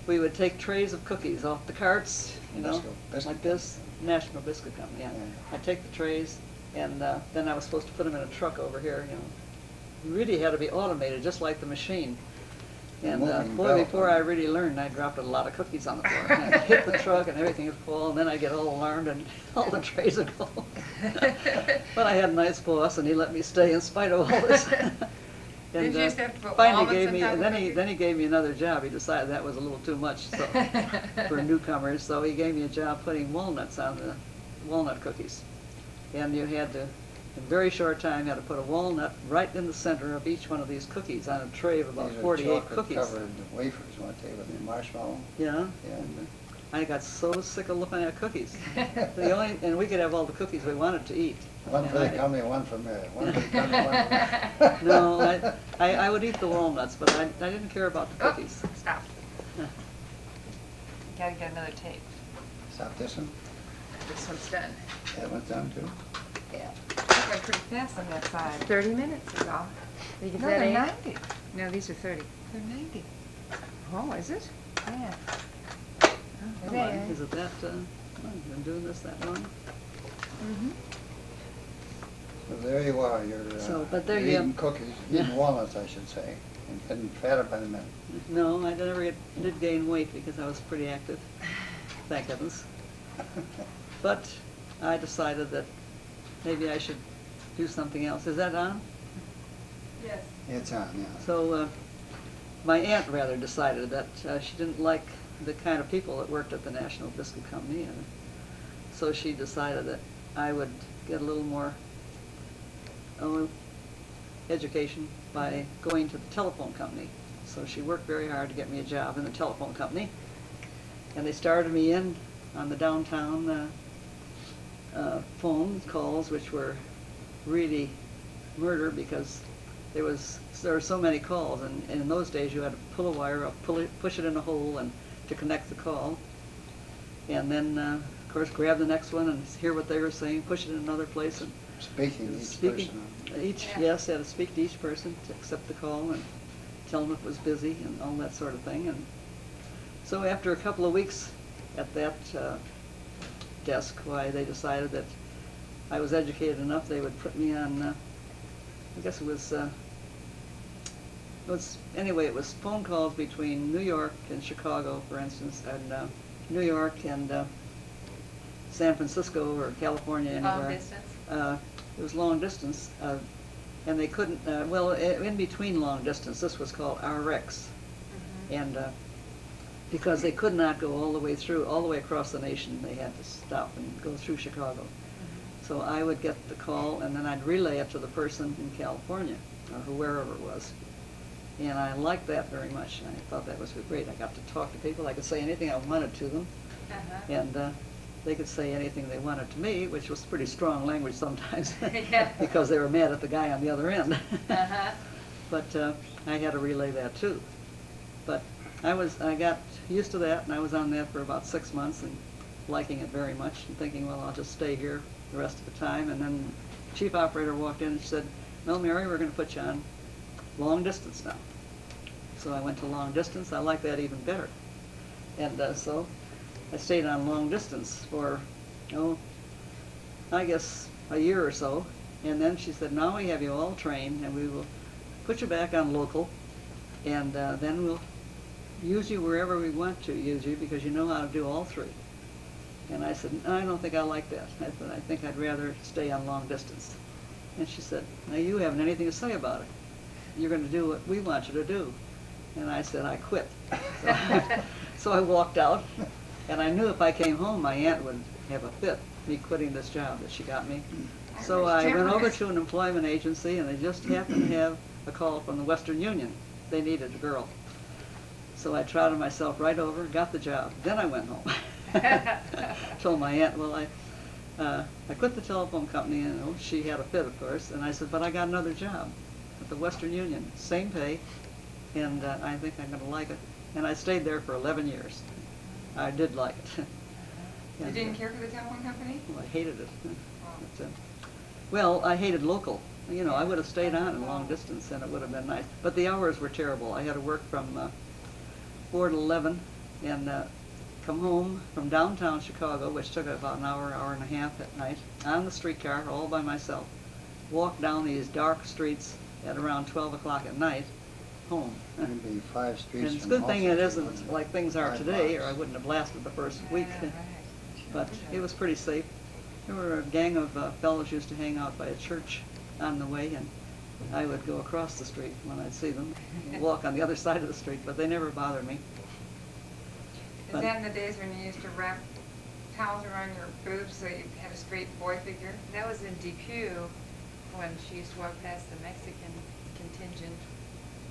we would take trays of cookies off the carts, you know, Nabisco Biscuit like this, National Biscuit Company, yeah. Yeah. I'd take the trays, and then I was supposed to put them in a truck over here, you know. It really had to be automated, just like the machine. And Moving boy, belt. before I really learned, I dropped a lot of cookies on the floor. And I'd hit the truck and everything would fall, and then I'd get all alarmed and all the trays would go. But I had a nice boss, and he let me stay in spite of all this. Did you just have to put finally almonds gave on me, top and of then he gave me another job. He decided that was a little too much for newcomers, so he gave me a job putting walnuts on the walnut cookies. And you had to in a very short time, had to put a walnut right in the center of each one of these cookies on a tray of about These are 48 cookies. chocolate-covered wafers, weren't they, with the marshmallow? Yeah. Yeah. And I got so sick of looking at cookies. And we could have all the cookies we wanted to eat. One for And the company, one for me. One for the company, one for me. No, I would eat the walnuts, but I didn't care about the Oh, cookies. stop. Gotta get another tape. Stop this one? This one's done. That one's done too? Yeah. That went pretty fast on that side. 30 minutes is all. No, Is that they're eight? 90. No, these are 30. They're 90. Oh, is it? Yeah. Oh, Is come on, it? is it that, I've been doing this that long? Mm-hmm. So there you are, So, but there you're you- eating cookies, eating walnuts, I should say, and getting fatter by the minute. No, I never did gain weight because I was pretty active, thank heavens. But I decided that maybe I should do something else. Is that on? Yes. It's on, yeah. So my aunt rather decided that she didn't like the kind of people that worked at the National Biscuit Company, and so she decided that I would get a little more education by going to the telephone company. So she worked very hard to get me a job in the telephone company, and they started me in on the downtown phone calls, which were really murder because there were so many calls, and in those days you had to pull a wire up, push it in a hole, and to connect the call, and then of course grab the next one and hear what they were saying, push it in another place, and Speaking to each speaking person. yes, had to speak to each person to accept the call and tell them it was busy and all that sort of thing. And so after a couple of weeks at that desk, why they decided that I was educated enough, they would put me on. I guess it was anyway. It was phone calls between New York and Chicago, for instance, and New York and San Francisco or California, anywhere. Long distance? It was long distance, and they couldn't, well, in between long distance, this was called RX. And because they could not go all the way through, all the way across the nation, they had to stop and go through Chicago. So I would get the call, and then I'd relay it to the person in California, or wherever it was. And I liked that very much. I thought that was great. I got to talk to people. I could say anything I wanted to them. And they could say anything they wanted to me, which was pretty strong language sometimes, Yeah. because they were mad at the guy on the other end. Uh-huh. But I had to relay that too. But I got used to that, and I was on that for about 6 months and liking it very much and thinking, well, I'll just stay here the rest of the time. And then the chief operator walked in and said, "Well, Mary, we're going to put you on long distance now." So I went to long distance. I like that even better. And so I stayed on long distance for, I guess a year or so. And then she said, "Now we have you all trained, and we will put you back on local, and then we'll use you wherever we want to use you because you know how to do all three." And I said, "I don't think I like that. I said, I think I'd rather stay on long distance." And she said, "Now you haven't anything to say about it. You're going to do what we want you to do." And I said, "I quit." So I walked out, and I knew if I came home, my aunt would have a fit, me quitting this job that she got me. So I went over to an employment agency, and they just happened to have a call from the Western Union. They needed a girl. So I trotted myself right over, got the job. Then I went home. Told my aunt, well, I quit the telephone company, and she had a fit, of course, and I said, but I got another job at the Western Union, same pay, and I think I'm going to like it. And I stayed there for 11 years. I did like it. You didn't care for the telephone company? Well, I hated it. But, well, I hated local. You know, I would have stayed on in long distance, and it would have been nice. But the hours were terrible. I had to work from 4 to 11, and come home from downtown Chicago, which took about an hour, hour and a half at night, on the streetcar all by myself, walk down these dark streets at around 12 o'clock at night, home. It'd be 5 streets And it's a from good thing it Olson. isn't like things are 5 today, or blocks. I wouldn't have lasted the first week. Right. But it was pretty safe. There were a gang of fellows used to hang out by a church on the way, and I would go across the street when I'd see them, walk on the other side of the street, but they never bothered me. Is that in the days when you used to wrap towels around your boobs so you had a straight boy figure? That was in Depew. when she used to walk past the Mexican contingent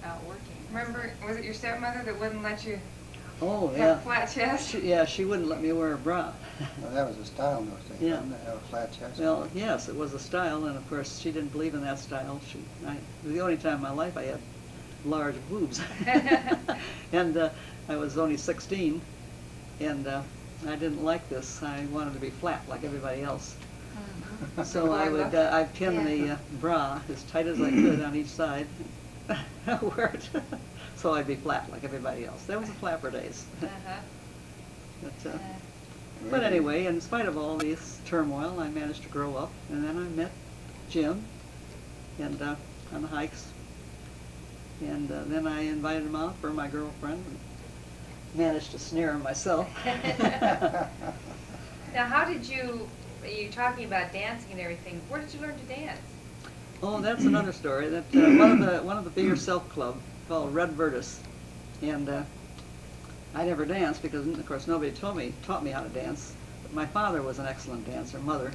out working. Remember, was it your stepmother that wouldn't let you Oh, have yeah. a flat chest? She wouldn't let me wear a bra. Well, that was a style in those days, Yeah. wasn't it? Have a flat chest. Well, yes, it was a style, and of course, she didn't believe in that style. It was the only time in my life I had large boobs. And I was only 16, and I didn't like this. I wanted to be flat like everybody else. So I'd pin the bra as tight as I could on each side, wear it, so I'd be flat like everybody else. That was the flapper days. But anyway, in spite of all this turmoil, I managed to grow up, and then I met Jim, and on the hikes, and then I invited him out for my girlfriend, and managed to snare him myself. Now, how did you're talking about dancing and everything, where did you learn to dance? Oh, that's another story. That one of the Be Yourself Club called Red Vertus, and I never danced because, of course, nobody taught me how to dance. But my father was an excellent dancer, mother,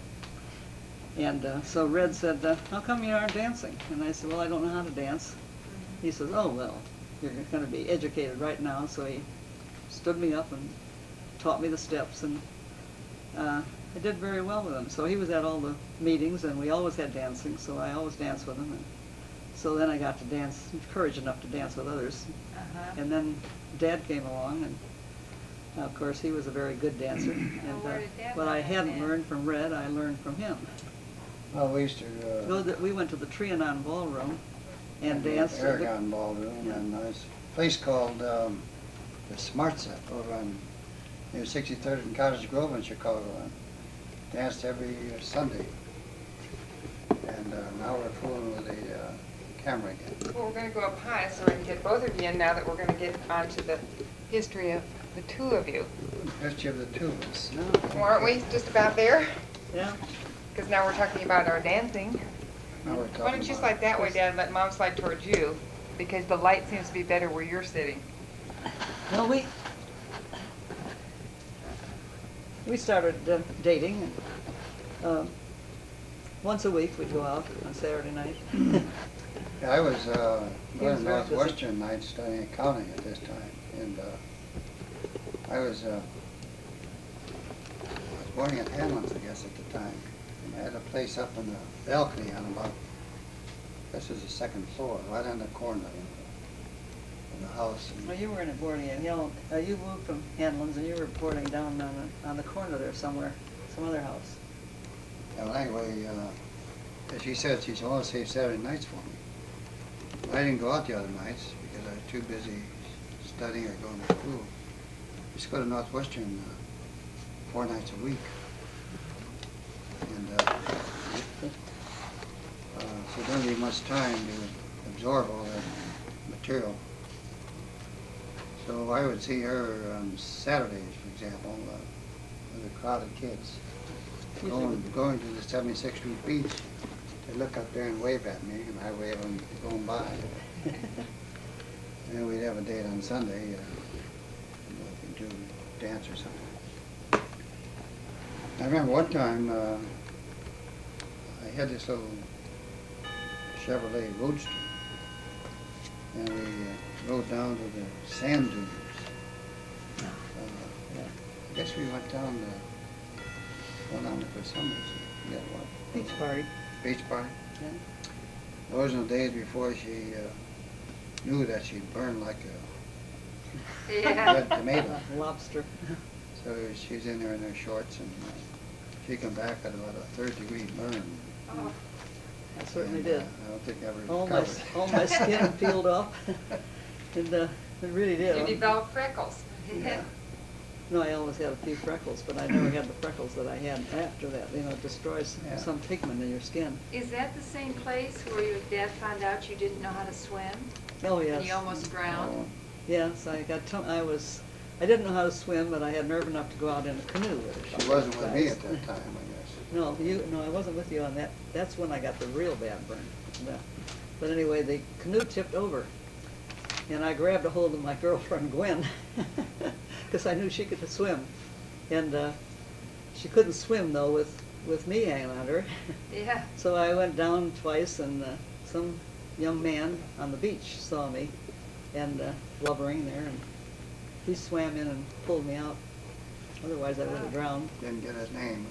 and so Red said, "How come you aren't dancing?" And I said, "Well, I don't know how to dance." He says, "Oh, well, you're going to be educated right now." So he stood me up and taught me the steps, and I did very well with him. So he was at all the meetings, and we always had dancing, so I always danced with him. And so then I got to dance, courage enough to dance with others. And then Dad came along, and of course he was a very good dancer. And where did Dad what I learn to hadn't dance? learned from Red, I learned from him. Well, we used to We went to the Trianon Ballroom and danced. Aragon Ballroom, and there's a place called the Smart Set over on near 63rd and Cottage Grove in Chicago. And danced every Sunday. And now we're fooling with the camera again. Well, we're going to go up high so we can get both of you in now that we're going to get onto the history of the two of you. History of the two of us. Well, aren't we just about there? Yeah. Because now we're talking about our dancing. Now we're talking Why don't you about- slide that way, Dad, and let Mom slide towards you? Because the light seems to be better where you're sitting. Well, we started dating. Once a week we'd go out on Saturday night. Yeah, I was He going was to very busy. Northwestern night studying accounting at this time, and I was working at Hanlon's, I guess, at the time. And I had a place up in the balcony on about, this is the second floor, right on the corner of the house. And Well, you were in Obrien. You moved from Hanlon's, and you were boarding down on the corner there somewhere, some other house. well, anyway, as she said, she wanted to save Saturday nights for me. I didn't go out the other nights because I was too busy studying or going to school. Just go to Northwestern 4 nights a week. And so there didn't leave much time to absorb all that material. So I would see her on Saturdays, for example, with a crowd of kids. Going to the 76th Street beach, they look up there and wave at me, and I wave them going by. And then we'd have a date on Sunday, we'd do dance or something. I remember one time, I had this little Chevrolet Roadster, and we rode down to the sand dunes. I guess we went down there for some reason. Yeah, what? Beach party. Beach party. Yeah. Those were the days before she knew that she'd burn like a Yeah. red tomato. Lobster. So she was in there in her shorts, and she come back at about a 3rd-degree burn. Oh, I certainly And, did. I don't think I ever All my recovered. skin peeled off, and it really You did. develop freckles. Yeah. No, I always had a few freckles, but I never had the freckles that I had after that. You know, it destroys Yeah. some pigment in your skin. Is that the same place where your dad found out you didn't know how to swim? Oh, yes. And you almost drowned? Oh, Yes, I didn't know how to swim, but I had nerve enough to go out in a canoe with her. she wasn't with me at that time, I guess. No, I wasn't with you on that. That's when I got the real bad burn. But anyway, the canoe tipped over, and I grabbed a hold of my girlfriend Gwen, because I knew she could swim, and she couldn't swim though with with me hanging on her. Yeah. So I went down twice, and some young man on the beach saw me and blubbering there, and he swam in and pulled me out. Otherwise, I would have drowned. Didn't get his name.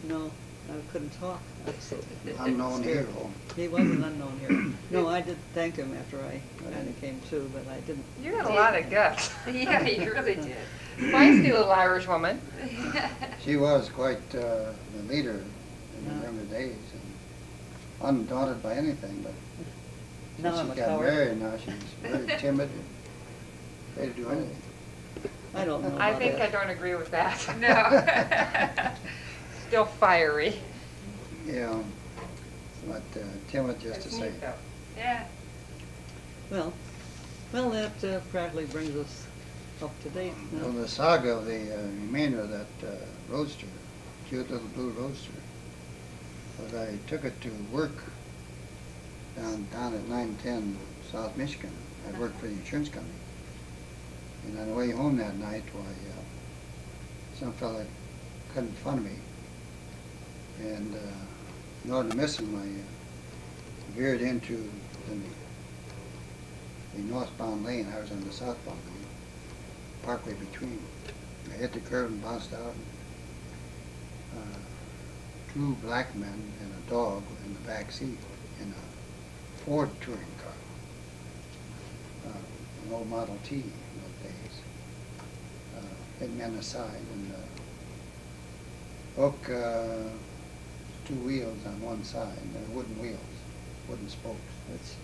No, I couldn't talk. I was so Unknown scared. hero. He was an unknown hero. No, I did thank him after I kind of came to, but I didn't. You had a lot of guts. Yeah, you really did. Feisty little Irish woman. She was quite the leader in the Yeah. younger days, and undaunted by anything. But Now since I'm she a got coward. married, now she's very timid and afraid to do anything. I don't know I about think I that. don't agree with that. No. Still fiery. Yeah, but timid just to It's say. neat though. Yeah. Well, that practically brings us up to date now. Well, the saga of the remainder of that roadster, cute little blue roadster, was I took it to work down at 910 South Michigan. I worked for the insurance company. And on the way home that night, why, some fella cut in front of me. And in order to miss him, I veered into the northbound lane. I was on the southbound lane, partway between. I hit the curb and bounced out. Two black men and a dog in the back seat in a Ford touring car, an old Model T in those days. Hit me on the side and hook two wheels on one side. They're wooden wheels, wooden spokes. It's,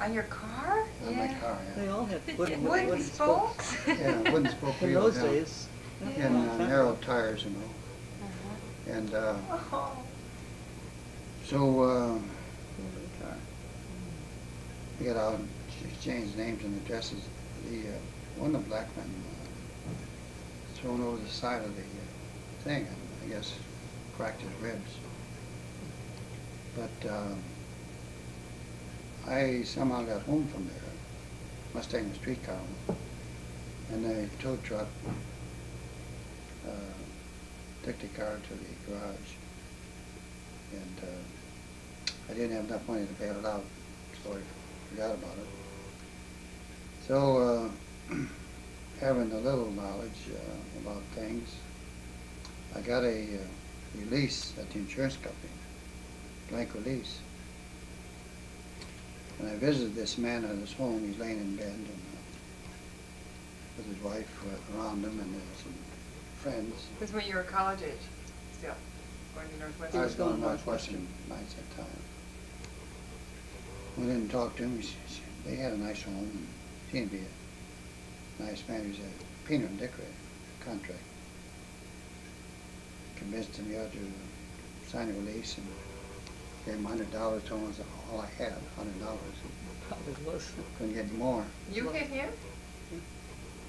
On your car? On my car, they yeah. all had wooden, Wooden spokes. spokes? Yeah, wooden spoke In wheels. those yeah. days. that's a And long time ago. narrow tires, you know. Uh-huh. And Oh. so Wooden car. we got out and exchanged names and addresses. The one of the black men thrown over the side of the thing, and I guess cracked his ribs. But I somehow got home from there. Must have taken a streetcar home. And the tow truck took the car to the garage. And I didn't have enough money to bail it out, so I forgot about it. So, having a little knowledge about things, I got a release at the insurance company, blank release. And I visited this man at his home. He's laying in bed and, with his wife around him and some friends. This is when you were college age, still, going to Northwestern. I was going to going Northwestern nights at time. Went in and talked to him. They had a nice home and seemed to be a nice man. He was a painter and decorator, contract. Convinced him he ought to sign a release and gave him $100 to him. Was all I had, $100. Probably was. Couldn't get any more. You hit him?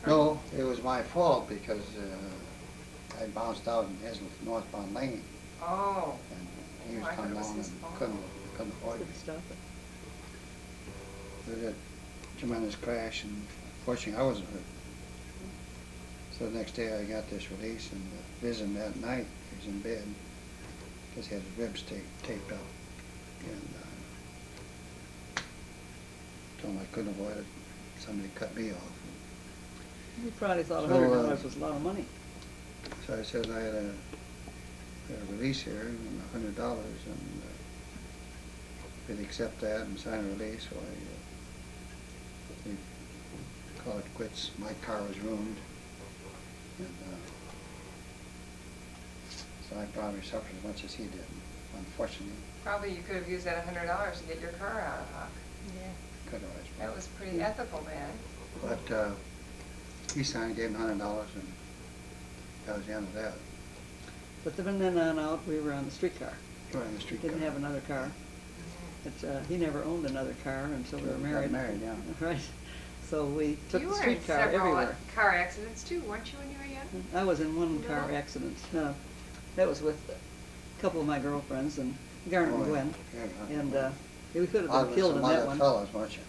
No, it was my fault because I bounced out in his northbound lane Oh. and he Oh, was I thought coming it was along his and fault. couldn't avoid me. Couldn't stop it. There was a tremendous crash, and fortunately I wasn't hurt. So the next day I got this release and visited him that night. He was in bed because he had his ribs taped up. And told him I couldn't avoid it. Somebody cut me off. You probably thought So, $100 was a lot of money. So I said I had a release here and $100, and if he'd accept that and sign a release, why, he'd call it quits. My car was ruined, and so I probably suffered as much as he did, unfortunately. Probably you could have used that $100 to get your car out of hock. Yeah. Could have, I suppose. That was pretty ethical, man. But he signed, gave him $100, and that was the end of that. But from then on out, we were on the streetcar. We're on the street. Didn't have another car. He never owned another car until we were Got married. married, yeah. Right. So we took You the were in streetcar several everywhere. car accidents too, weren't you, when you were young? I was in one No. car accident. That was with a couple of my girlfriends and Garnet and Oh, Gwen. yeah. And we could have Out been with killed some in that other one. fellas, weren't you?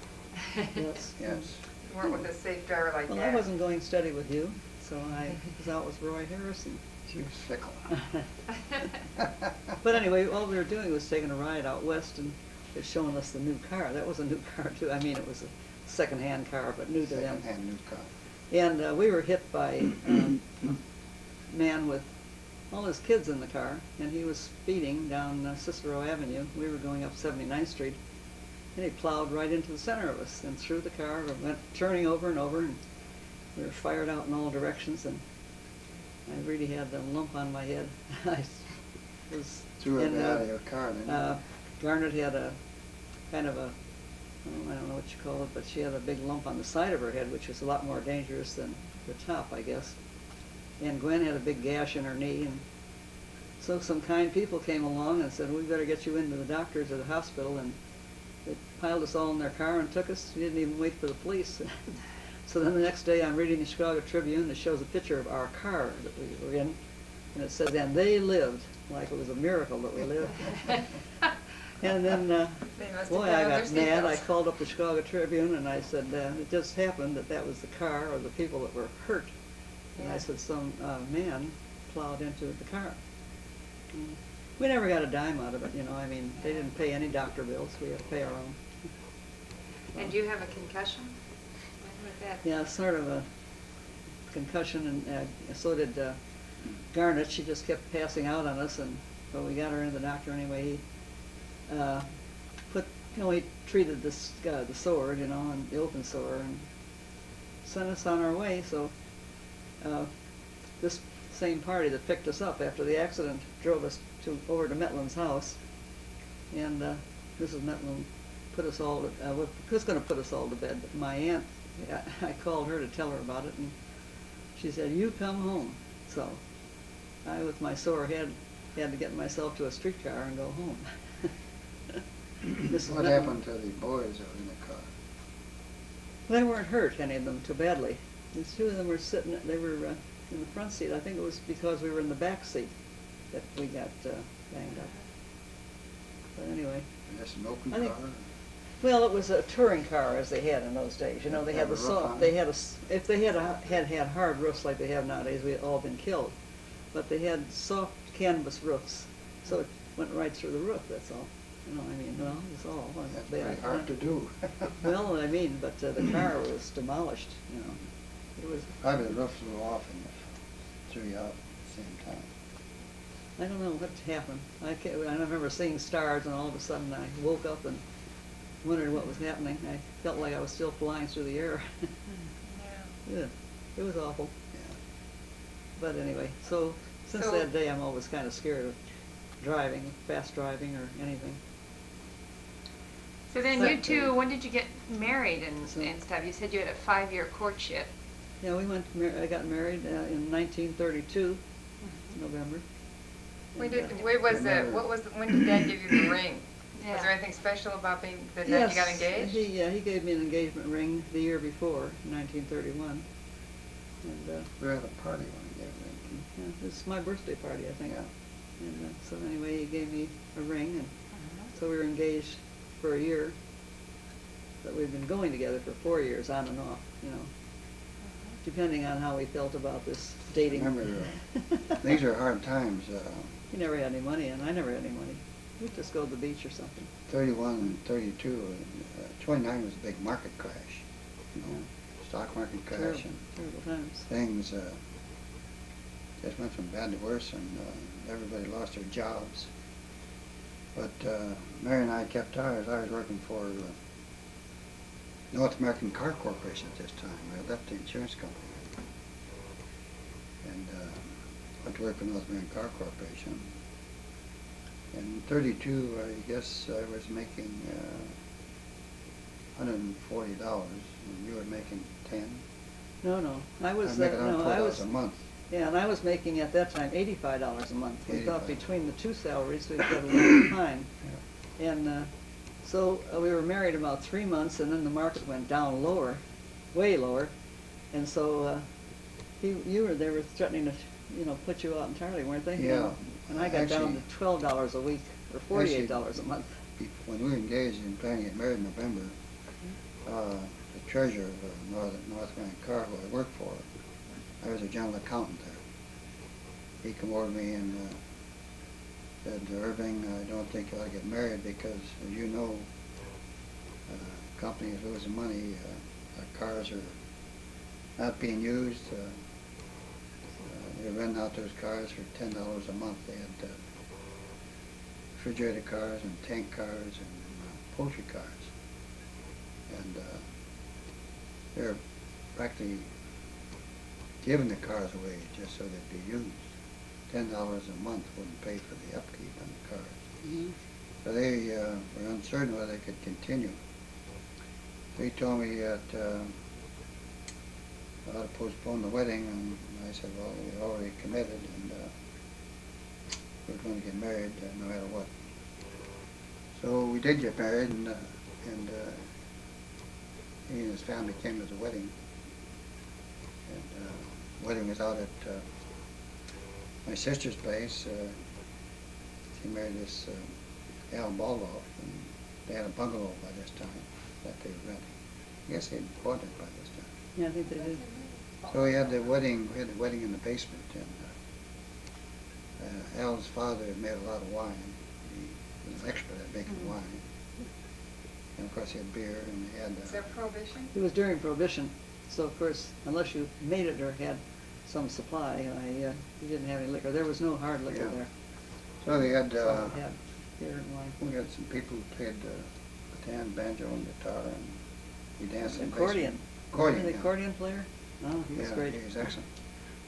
Yes. Yes. You weren't with a safe driver like Well, that. I wasn't going steady with you, so I was out with Roy Harrison. She was fickle. But anyway, all we were doing was taking a ride out west and it's showing us the new car. That was a new car too. I mean, it was a second-hand car, but new to them. Second-hand new car. And we were hit by a man with all his kids in the car, and he was speeding down Cicero Avenue. We were going up 79th Street, and he plowed right into the center of us and through the car, went turning over and over, and we were fired out in all directions, and I really had a lump on my head. I was Threw it out of your car, didn't you? Garnet had a kind of a, I don't know what you call it, but she had a big lump on the side of her head, which was a lot more dangerous than the top, I guess. And Gwen had a big gash in her knee, and so some kind people came along and said, we better get you into the doctors or the hospital, and they piled us all in their car and took us. We didn't even wait for the police. So then the next day I'm reading the Chicago Tribune that shows a picture of our car that we were in, and it says, and they lived, like it was a miracle that we lived. And then, boy, I got mad. I called up the Chicago Tribune and I said, it just happened that that was the car or the people that were hurt. And I said, some man plowed into the car. And we never got a dime out of it, you know. I mean, they didn't pay any doctor bills. We had to pay our own. And you have a concussion? What was that? Yeah, sort of a concussion, and so did Garnet. She just kept passing out on us, and but we got her into the doctor anyway. He he treated this the sore, you know, and the open sore, and sent us on our way. So this same party that picked us up after the accident drove us over to Metlin's house, and Mrs. Metlin put us all was going to put us all to bed, but my aunt, I called her to tell her about it, and she said, you come home. So I, with my sore head, had to get myself to a streetcar and go home. What happened to the boys that were in the car? They weren't hurt, any of them, too badly. The two of them were sitting, they were in the front seat. I think it was because we were in the back seat that we got banged up. But anyway. That's an open I think, car? well, it was a touring car as they had in those days. You know, they had the soft, they had if they had hard roofs like they have nowadays, we had all been killed. But they had soft canvas roofs, so it went right through the roof, that's all. You know, I mean, well, it's all. That's very hard to do. Well, I mean, but the car was demolished, you know. It was. Probably the roof flew off and threw you out at the same time. I don't know what happened. I remember seeing stars, and all of a sudden I woke up and wondered what was happening. I felt like I was still flying through the air. Yeah, it was awful. Yeah. But anyway, so since that day, I'm always kind of scared of driving, fast driving, or anything. So then you two, when did you get married and stuff? You said you had a 5-year courtship. Yeah, I got married in 1932, November. When And, did Dad give you the ring? Yeah. Was there anything special about being the night yes, you got engaged? he gave me an engagement ring the year before, 1931. And We were at a party when he gave it. yeah, it's my birthday party, I think. Yeah. And so anyway, he gave me a ring, and so we were engaged for a year. But we've been going together for 4 years, on and off, you know, depending on how we felt about this dating. Remember, these are hard times. He never had any money, and I never had any money. We'd just go to the beach or something. 31 and 32, 29 was a big market crash. You know, Yeah. stock market crash, Terrible, and terrible times. things just went from bad to worse, and everybody lost their jobs. But Mary and I kept ours. I was working for North American Car Corporation at this time. I left the insurance company and went to work for North American Car Corporation. In 32, I guess I was making $140, and you were making 10. No, I was making $140 a month. Yeah, and I was making at that time $85 a month. We thought 85. between the two salaries we'd get a little time. Yeah. And so we were married about 3 months, and then the market went down lower, way lower, and so they were threatening to, you know, put you out entirely, weren't they? Yeah. And I got down to $12 a week, or $48 a month. When we were engaged in planning to get married in November, the treasurer of North American Car, who I worked for, I was a general accountant there. He came over to me and said, Irving, I don't think you ought to get married because, as you know, companies losing money, our cars are not being used. They're renting out those cars for $10 a month. They had refrigerator cars and tank cars and poultry cars. And they're practically giving the cars away just so they'd be used. $10 a month wouldn't pay for the upkeep on the cars. Mhm. So they were uncertain whether they could continue. So he told me that I ought to postpone the wedding, and I said, well, we already committed, and we're going to get married no matter what. So we did get married, and he and his family came to the wedding. And the wedding was out at my sister's place. She married this Al Baldoff, and they had a bungalow by this time that they were renting. I guess they'd bought it by this time. Yeah, I think they did. So we had the wedding in the basement, and Al's father had made a lot of wine. He was an expert at making wine. And of course he had beer, and they had... Is that prohibition? It was during Prohibition, so of course, unless you made it or had some supply, you didn't have any liquor. There was no hard liquor Yeah. there. So they had... So we had beer and wine. we had some people who played baton, banjo, and guitar, and we danced in the Accordion. basement. Accordion, Remember the yeah. accordion player? Oh, he was great. Yeah, he was excellent.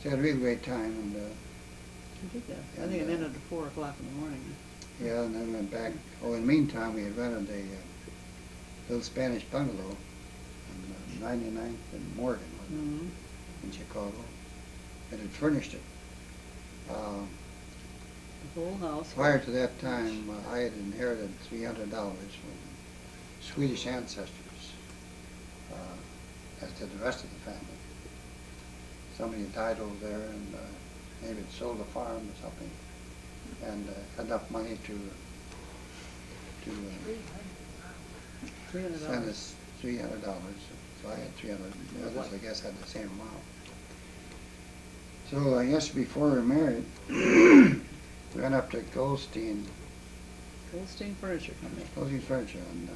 So we had a really great time, and He did that. I think it ended at 4 o'clock in the morning. yeah, and then we went back. Oh, in the meantime, we had rented a little Spanish bungalow on 99th and Morgan, wasn't it, Mm-hmm. in Chicago, and had furnished it. The whole house. Prior to that time, I had inherited $300 from Swedish ancestors, as did the rest of the family. Somebody had died over there, and maybe had sold a farm or something, and had enough money to send $300. us $300. So I had 300. The others, I guess, had the same amount. So I guess before we were married, we went up to Goldstein Furniture Company. Goldstein Furniture on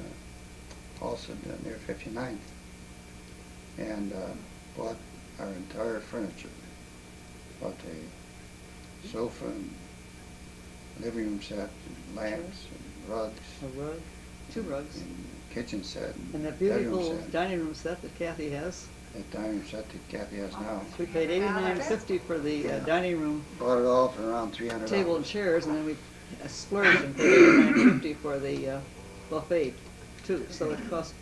Olson near 59th, and bought our entire furniture. Bought a sofa and living room set, and lamps and rugs, A rug, 2 rugs. and kitchen set, And that bedroom beautiful set. dining room set that Kathy has. That dining room set that Kathy has now. We paid $89.50 for the Yeah. dining room Bought it all for around $300. table and chairs, and then we splurged and paid $89.50 for the buffet too. So it cost,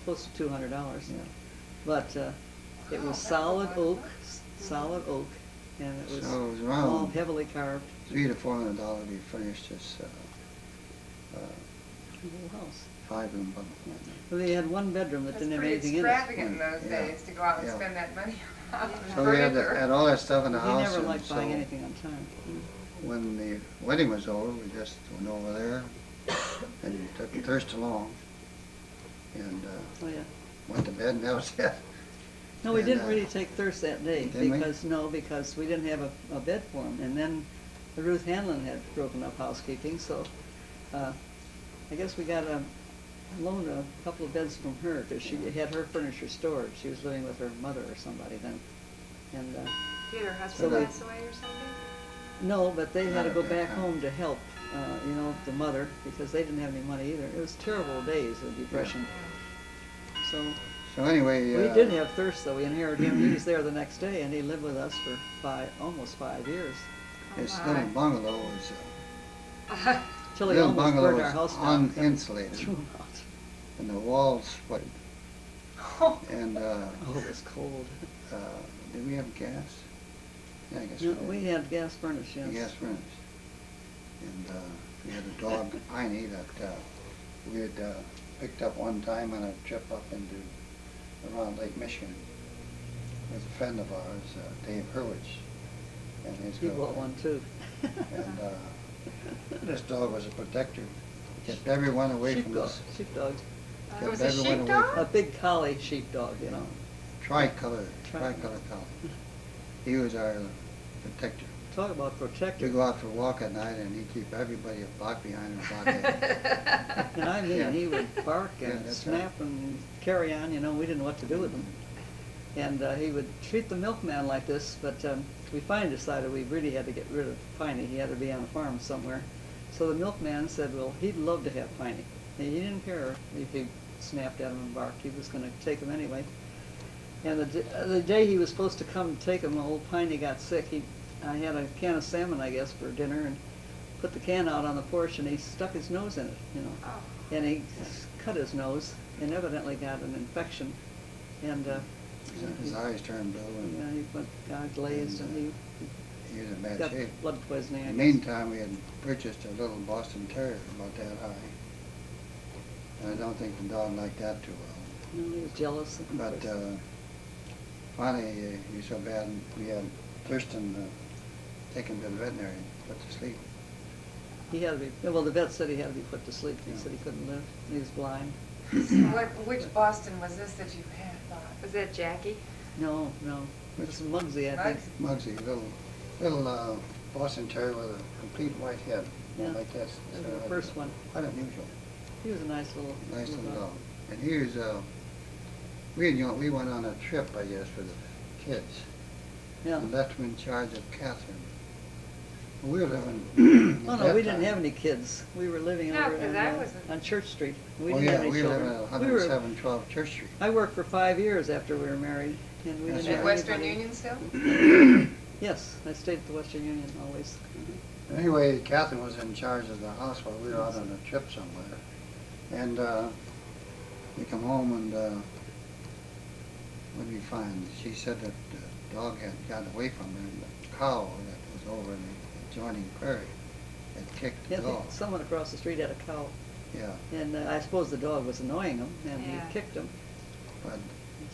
close to $200. Yeah. But it was solid oak, and it was So it was all around heavily carved. $300 to $400 we furnished this The whole house. 5-room bungalow. Well, they had one bedroom that That's didn't have pretty anything in it. extravagant in those Yeah. days to go out and Yeah. spend that money on So we had furniture. all that stuff in the He house. never and liked buying so anything on time. when the wedding was over, we just went over there and took thirst along and Oh, yeah. went to bed, and that was it. No, we And, didn't really take thirst that day didn't we? because we didn't have a bed for him. And then Ruth Hanlon had broken up housekeeping, so I guess we got loaned a couple of beds from her because she had her furniture stored. She was living with her mother or somebody then. And Did her So husband we- pass away or something? no, but they had to go Not at that back time. home to help, the mother, because they didn't have any money either. It was terrible days of depression. So So anyway, we did have thirst, though. We inherited him. He was there the next day, and he lived with us for almost 5 years. this Oh, little my. bungalow was Till he little almost bungalow burned our was house down. uninsulated, Threw him out. and the walls split. And Oh, it was cold. did we have gas? Yeah, I guess No, we did. we had gas furnace, yes. Gas furnace. And we had a dog, Heine, that we had picked up one time on a trip up around Lake Michigan with a friend of ours, Dave Hurwitz, and his He bought girlfriend. one, too. And this dog was a protector. Kept everyone away from us. Sheepdog. It Kept was a everyone away sheepdog? from A big collie sheepdog, Tricolor Tricolor. collie. He was our protector. talk about We protector. go out for a walk at night and he'd keep everybody a block behind him, a block ahead. And I mean, Yeah. he would bark Yeah, and that's snap and carry on, you know, we didn't know what to do with him. And he would treat the milkman like this, but we finally decided we really had to get rid of Piney. He had to be on a farm somewhere. So the milkman said, well, he'd love to have Piney. He didn't care if he snapped at him and barked. He was going to take him anyway. And the day he was supposed to come take him, old Piney got sick. I had a can of salmon, I guess, for dinner, and put the can out on the porch, and he stuck his nose in it, you know. Oh. And he cut his nose and evidently got an infection. And His eyes turned blue yeah, and he got glazed, and he was in he bad got shape. blood poisoning, I In guess. the meantime, we had purchased a little Boston Terrier about that high. And I don't think the dog liked that too well. No, he was jealous. But finally, he was so bad, we had Thurston take him to the veterinary and put to sleep. He had to be, well, the vet said he had to be put to sleep. He Yeah. said he couldn't live. He was blind. Which Boston was this that you had? Was that Jackie? No, it was Muggsy, I think. Muggsy? Mugsy, little Boston Terrier with a complete white head, Yeah. like this. That was the first one. Quite unusual. He was a nice little Dog. And he was, we went on a trip, I guess, for the kids. Yeah. And left him in charge of Catherine. We were living. Oh, at no, that we didn't time- have any kids. We were living No, over 'cause I wasn't- on Church Street. We Oh, didn't yeah, have any we were children. living at We were- 10712 Church Street. I worked for 5 years after we were married, and we That's didn't At have Western anybody. Union still? Yes, I stayed at the Western Union always. Anyway, Catherine was in charge of the house while we were out on a trip somewhere. And we come home and what did we find? She said that the dog had gotten away from her and the cow that was over in the adjoining prairie had kicked the Yeah, dog. someone across the street had a cow, Yeah, and I suppose the dog was annoying him, and Yeah. he kicked him. but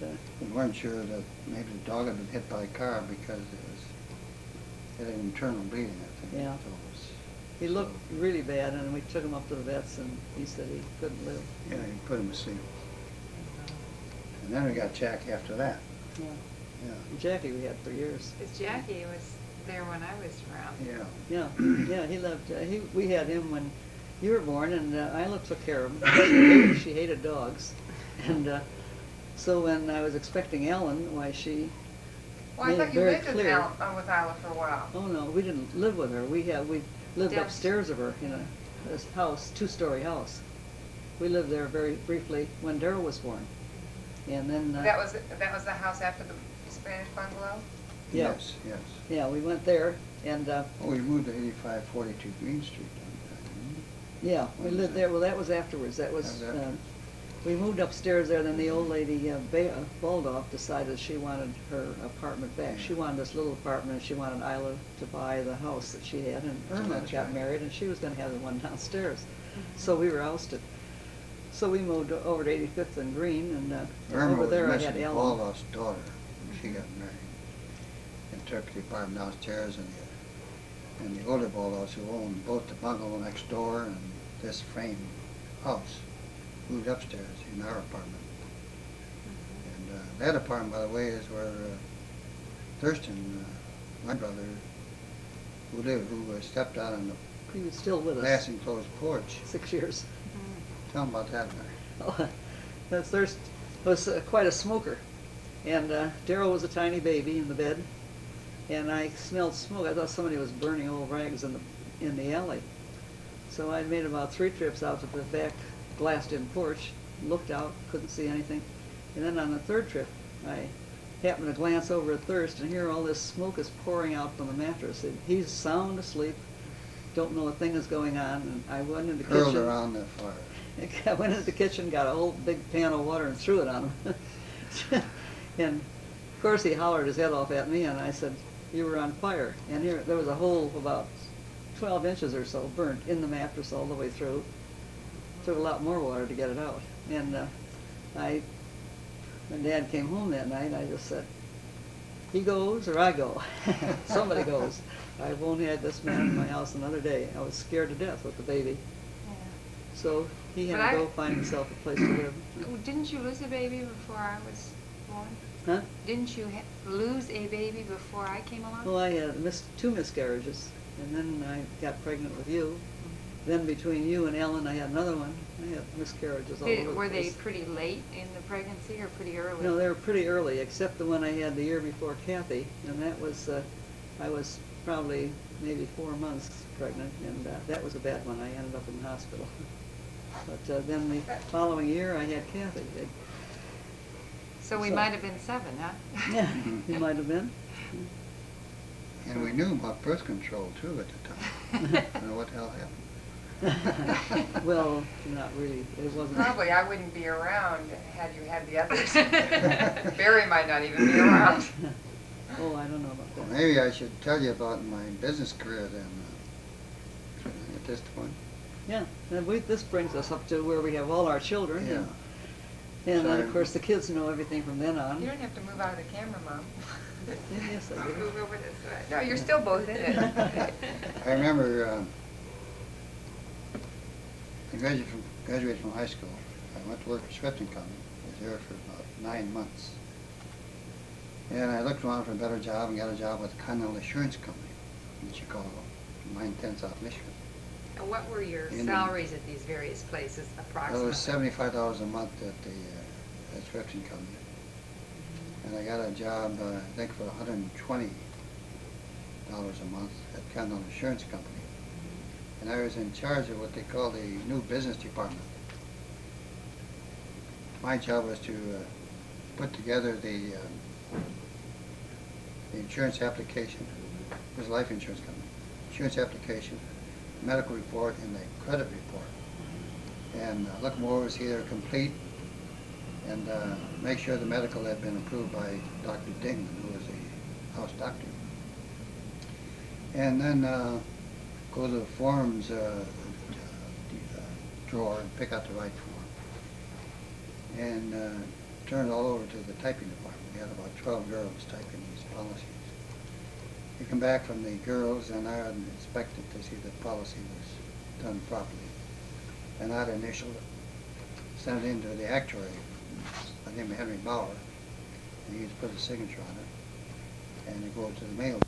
But, we weren't sure that maybe the dog had been hit by a car because it had internal bleeding, I think. Yeah. So it was- he looked really bad, and we took him up to the vets, and he said he couldn't live. Yeah, he put him to sleep. And then we got Jack after that. Yeah. Yeah, Jackie we had for years. Because Jackie was there when I was around. yeah. Yeah, he lived. We had him when you were born, and Isla took care of him. She hated dogs, and so when I was expecting Ellen, why she Well, I made it thought you very lived with clear. with Isla for a while. Oh no, we didn't live with her. We lived Downstairs. upstairs of her in this house, 2-story house. We lived there very briefly when Daryl was born, and then That was the house after the Spanish bungalow? yeah, Yes, yes. yeah, we went there, and Oh, we moved to 8542 Green Street. yeah, we lived there. Well, that was afterwards. That was, That was after. we moved upstairs there, then the old lady, Baldoff, decided she wanted her apartment back. She wanted this little apartment, and she wanted Isla to buy the house that she had, and Irma that's got right. married, and she was gonna have the one downstairs. So we were ousted. So we moved over to 85th and Green, and Irma over was there I had Mrs. Ellen. Baldoff's daughter when she got married. And took the apartment downstairs, and the older Baldoffs who owned both the bungalow next door and this frame house moved upstairs in our apartment. And that apartment, by the way, is where Thurston, my brother, who stepped out on the He was still with us, glass enclosed porch. 6 years. Tell him about that, Mary. Oh, that Thirst was quite a smoker. And Daryl was a tiny baby in the bed, and I smelled smoke. I thought somebody was burning old rags in the alley. So I made about 3 trips out to the back glassed-in porch, looked out, couldn't see anything. And then on the 3rd trip, I happened to glance over at Thirst, and here all this smoke is pouring out from the mattress. And he's sound asleep, don't know a thing is going on, and I went in the Hurled kitchen. around the fire. I went into the kitchen, got a whole big pan of water and threw it on him. And of course he hollered his head off at me, and I said, "You were on fire." And here there was a hole about 12 inches or so burnt in the mattress all the way through. Took a lot more water to get it out. And when Dad came home that night, I just said, "He goes or I go. Somebody goes. I won't have this man in my house another day." I was scared to death with the baby. So he had But to I- go find himself a place to live. Oh, didn't you lose a baby before I was born? Huh? Didn't you lose a baby before I came along? Well, I had two miscarriages, and then I got pregnant with you. Then between you and Ellen, I had another one. I had miscarriages all over the Were they place. pretty late in the pregnancy or pretty early? No, they were pretty early, except the one I had the year before Kathy, and that was, I was probably maybe 4 months pregnant, and that was a bad one. I ended up in the hospital. But then the following year, I had Kathy. So we So- might have been 7, huh? Yeah, you might have been. And we knew about birth control too at the time. I don't know what the hell happened. Well, not really. It wasn't. Probably I wouldn't be around had you had the others. Barry might not even be around. Oh, I don't know about Well, that. maybe I should tell you about my business career then, at this point. Yeah, and this brings us up to where we have all our children. Yeah. And then, So- of course, the kids know everything from then on. You don't have to move out of the camera, Mom. Yes, I do. Move over this way. No, you're still both in it. I remember I graduated from high school. I went to work for Swift and Company. I was there for about 9 months. And I looked around for a better job and got a job with the Continental Insurance Company in Chicago, 9/10 South Michigan. And what were your In- salaries at these various places It approximately? was $75 a month at the at Swift and Company. And I got a job, I think, for $120 a month at Continental Insurance Company. And I was in charge of what they call the new business department. My job was to put together the insurance application. It was a life insurance company. Insurance application, medical report, and the credit report. And look them over, see they're complete, and make sure the medical had been approved by Dr. Dingman, who was the house doctor. And then go to the forms drawer and pick out the right form. And turn it all over to the typing department. We had about 12 girls typing these policies. You come back from the girls, and I would inspect it to see that the policy was done properly. And I'd initial it, send it into the actuary, by the name of Henry Bauer, and he'd put a signature on it, and it go to the mail.